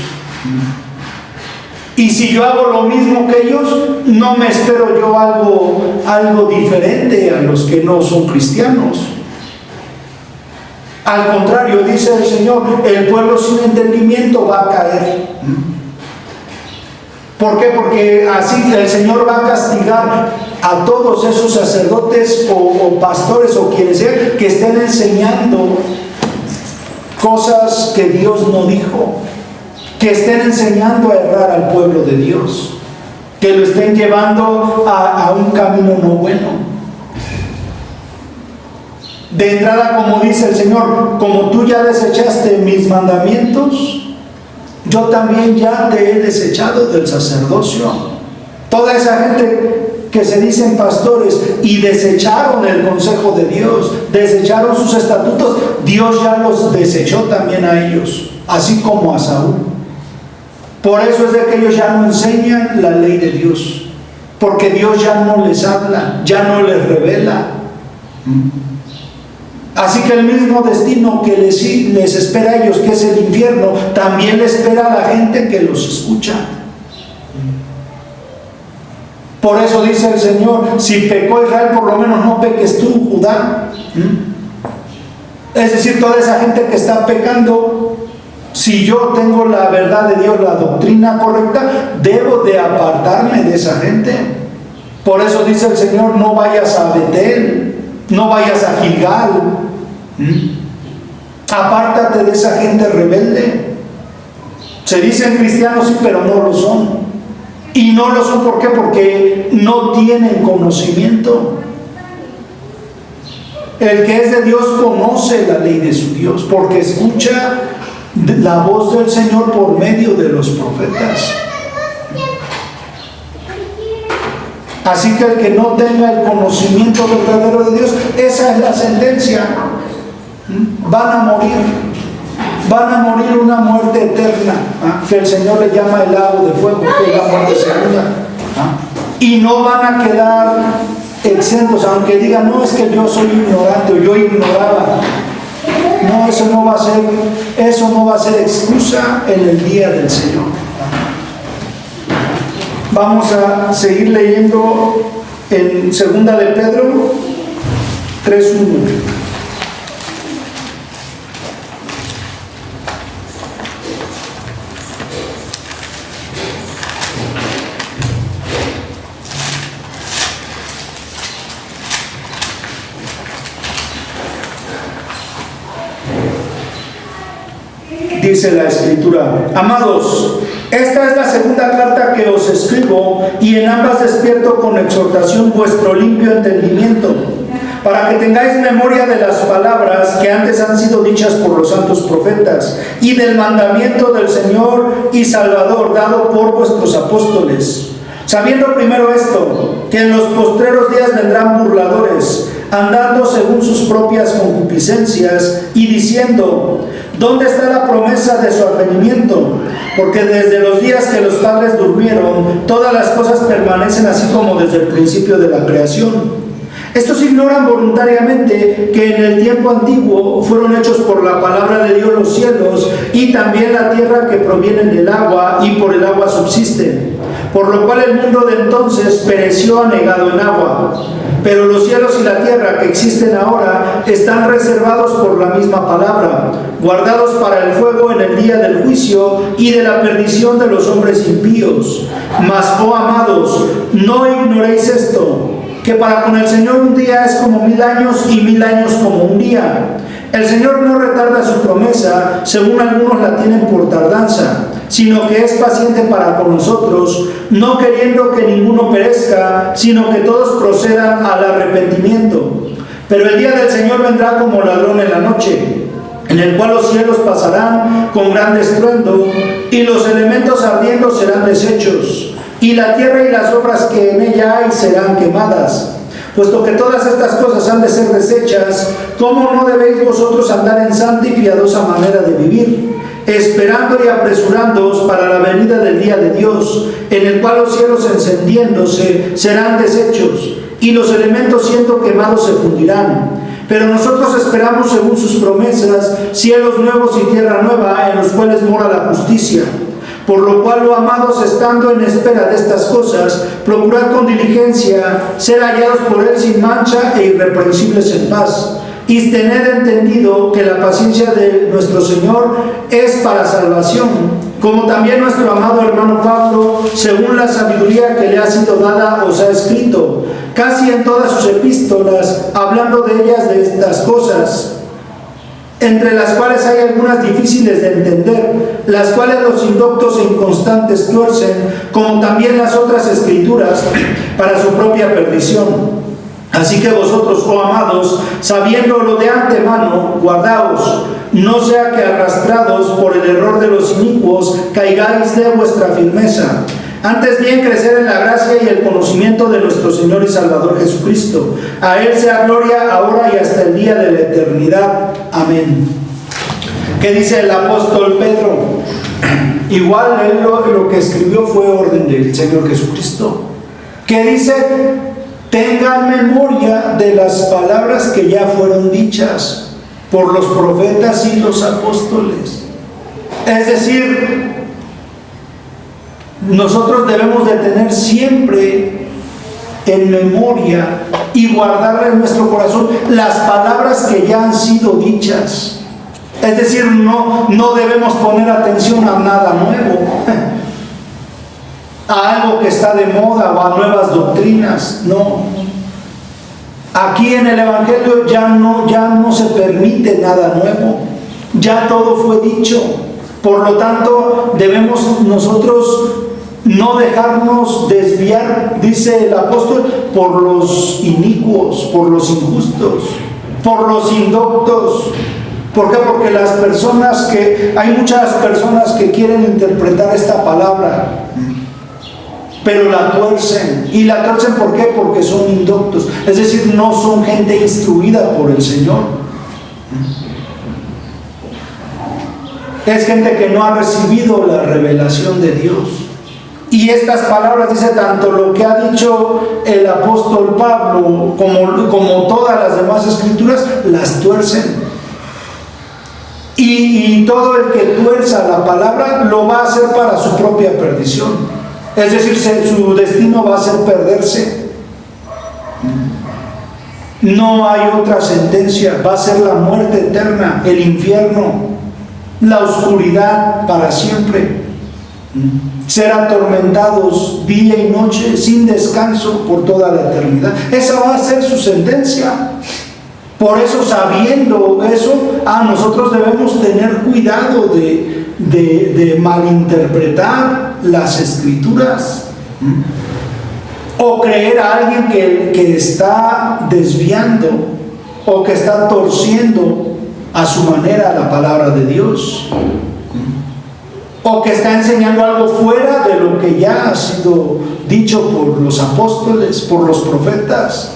Y si yo hago lo mismo que ellos, no me espero yo algo diferente a los que no son cristianos. Al contrario, dice el Señor, el pueblo sin entendimiento va a caer. ¿Por qué? Porque así el Señor va a castigar a todos esos sacerdotes o pastores o quienes sean que estén enseñando cosas que Dios no dijo, que estén enseñando a errar al pueblo de Dios, que lo estén llevando a un camino no bueno. De entrada, como dice el Señor, como tú ya desechaste mis mandamientos, yo también ya te he desechado del sacerdocio. Toda esa gente que se dicen pastores y desecharon el consejo de Dios, desecharon sus estatutos, Dios ya los desechó también a ellos, así como a Saúl. Por eso es de que ellos ya no enseñan la ley de Dios, porque Dios ya no les habla, ya no les revela. Así que el mismo destino que les espera a ellos, que es el infierno, también le espera a la gente que los escucha. Por eso dice el Señor, si pecó Israel, por lo menos no peques tú, Judá. Es decir, toda esa gente que está pecando, si yo tengo la verdad de Dios, la doctrina correcta, debo de apartarme de esa gente. Por eso dice el Señor, no vayas a Betel, no vayas a Gilgal. Apártate de esa gente rebelde. Se dicen cristianos, sí, pero no lo son. Y no lo son, ¿por qué? Porque no tienen conocimiento. El que es de Dios conoce la ley de su Dios, porque escucha la voz del Señor por medio de los profetas. Así que el que no tenga el conocimiento verdadero de Dios, esa es la sentencia. Van a morir una muerte eterna, que el Señor le llama el lago de fuego, que es la muerte segunda. Y no van a quedar exentos, aunque digan, no, es que yo soy ignorante o yo ignoraba. No, eso no va a ser excusa en el día del Señor. Vamos a seguir leyendo en 2 de Pedro 3:1. Dice la Escritura: amados, esta es la segunda carta que os escribo, y en ambas despierto con exhortación vuestro limpio entendimiento, para que tengáis memoria de las palabras que antes han sido dichas por los santos profetas, y del mandamiento del Señor y Salvador dado por vuestros apóstoles, sabiendo primero esto, que en los postreros días vendrán burladores, andando según sus propias concupiscencias y diciendo: ¿dónde está la promesa de su advenimiento? Porque desde los días que los padres durmieron, todas las cosas permanecen así como desde el principio de la creación. Estos ignoran voluntariamente que en el tiempo antiguo fueron hechos por la palabra de Dios los cielos y también la tierra que provienen del agua y por el agua subsisten, por lo cual el mundo de entonces pereció anegado en agua. Pero los cielos y la tierra que existen ahora están reservados por la misma palabra, guardados para el fuego en el día del juicio y de la perdición de los hombres impíos. Mas, oh amados, no ignoréis esto, que para con el Señor un día es como 1000 años y 1000 años como un día. El Señor no retarda su promesa, según algunos la tienen por tardanza, sino que es paciente para con nosotros, no queriendo que ninguno perezca, sino que todos procedan al arrepentimiento. Pero el día del Señor vendrá como ladrón en la noche, en el cual los cielos pasarán con gran estruendo, y los elementos ardiendo serán deshechos, y la tierra y las obras que en ella hay serán quemadas. Puesto que todas estas cosas han de ser deshechas, ¿cómo no debéis vosotros andar en santa y piadosa manera de vivir, esperando y apresurándoos para la venida del día de Dios, en el cual los cielos encendiéndose serán deshechos, y los elementos siendo quemados se fundirán? Pero nosotros esperamos, según sus promesas, cielos nuevos y tierra nueva, en los cuales mora la justicia. Por lo cual, oh amados, estando en espera de estas cosas, procurad con diligencia ser hallados por Él sin mancha e irreprensibles en paz. Y tened entendido que la paciencia de nuestro Señor es para salvación, como también nuestro amado hermano Pablo, según la sabiduría que le ha sido dada, os ha escrito, casi en todas sus epístolas, hablando de ellas, de estas cosas, entre las cuales hay algunas difíciles de entender, las cuales los indoctos e inconstantes tuercen, como también las otras escrituras, para su propia perdición. Así que vosotros, oh amados, sabiéndolo de antemano, guardaos, no sea que arrastrados por el error de los inicuos, caigáis de vuestra firmeza. Antes bien, crecer en la gracia y el conocimiento de nuestro Señor y Salvador Jesucristo. A Él sea gloria ahora y hasta el día de la eternidad. Amén. ¿Qué dice el apóstol Pedro? Igual él lo que escribió fue orden del Señor Jesucristo. ¿Qué dice? Tengan memoria de las palabras que ya fueron dichas por los profetas y los apóstoles. Es decir, nosotros debemos de tener siempre en memoria y guardar en nuestro corazón las palabras que ya han sido dichas. Es decir, no debemos poner atención a nada nuevo, a algo que está de moda o a nuevas doctrinas. No. Aquí en el Evangelio ya no se permite nada nuevo. Ya todo fue dicho. Por lo tanto, debemos nosotros no dejarnos desviar, dice el apóstol, por los inicuos, por los injustos, por los indoctos. ¿Por qué? Porque hay muchas personas que quieren interpretar esta palabra, pero la tuercen. ¿Y la tuercen por qué? Porque son indoctos. Es decir, no son gente instruida por el Señor. Es gente que no ha recibido la revelación de Dios. Y estas palabras, dice, tanto lo que ha dicho el apóstol Pablo como todas las demás escrituras, las tuercen. Y todo el que tuerza la palabra lo va a hacer para su propia perdición. Es decir, su destino va a ser perderse. No hay otra sentencia, va a ser la muerte eterna, el infierno, la oscuridad para siempre. Ser atormentados día y noche sin descanso por toda la eternidad. Esa va a ser su sentencia. Por eso, sabiendo eso, nosotros debemos tener cuidado de malinterpretar las escrituras o creer a alguien que está desviando o que está torciendo a su manera la palabra de Dios, o que está enseñando algo fuera de lo que ya ha sido dicho por los apóstoles, por los profetas.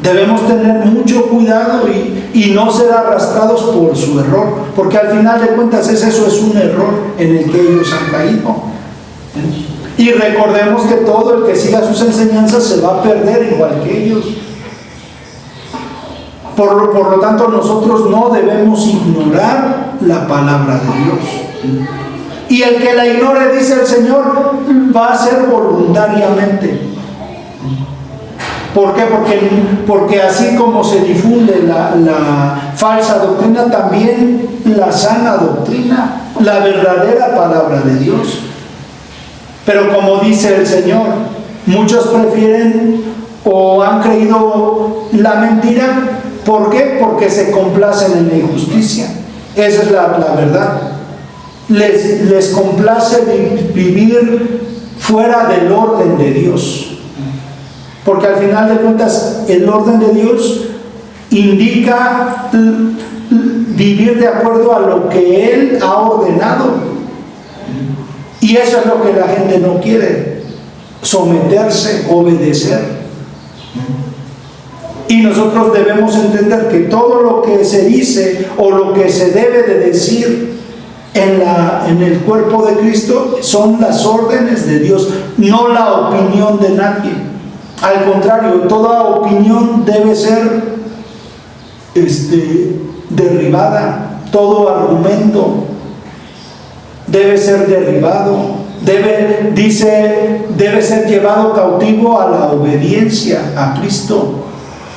Debemos tener mucho cuidado y no ser arrastrados por su error, porque al final de cuentas eso es un error en el que ellos han caído. Y recordemos que todo el que siga sus enseñanzas se va a perder igual que ellos. Por lo tanto, nosotros no debemos ignorar la palabra de Dios. Y el que la ignore, dice el Señor, va a ser voluntariamente. ¿Por qué? Porque así como se difunde la falsa doctrina, también la sana doctrina, la verdadera palabra de Dios. Pero como dice el Señor, muchos prefieren o han creído la mentira. ¿Por qué? Porque se complacen en la injusticia. Esa es la verdad. Les complace vivir fuera del orden de Dios. Porque al final de cuentas, el orden de Dios indica vivir de acuerdo a lo que Él ha ordenado. Y eso es lo que la gente no quiere: someterse, obedecer. Y nosotros debemos entender que todo lo que se dice o lo que se debe de decir en el cuerpo de Cristo son las órdenes de Dios, no la opinión de nadie. Al contrario, toda opinión debe ser derribada, todo argumento debe ser derribado, debe ser llevado cautivo a la obediencia a Cristo.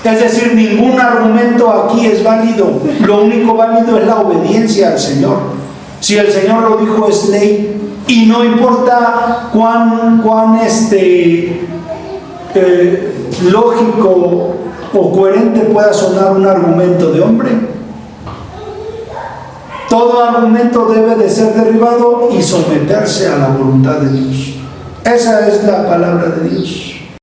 Es decir, ningún argumento aquí es válido. Lo único válido es la obediencia al Señor. Si el Señor lo dijo, es ley. Y no importa cuán lógico o coherente pueda sonar un argumento de hombre. Todo argumento debe de ser derribado y someterse a la voluntad de Dios. Esa es la palabra de Dios.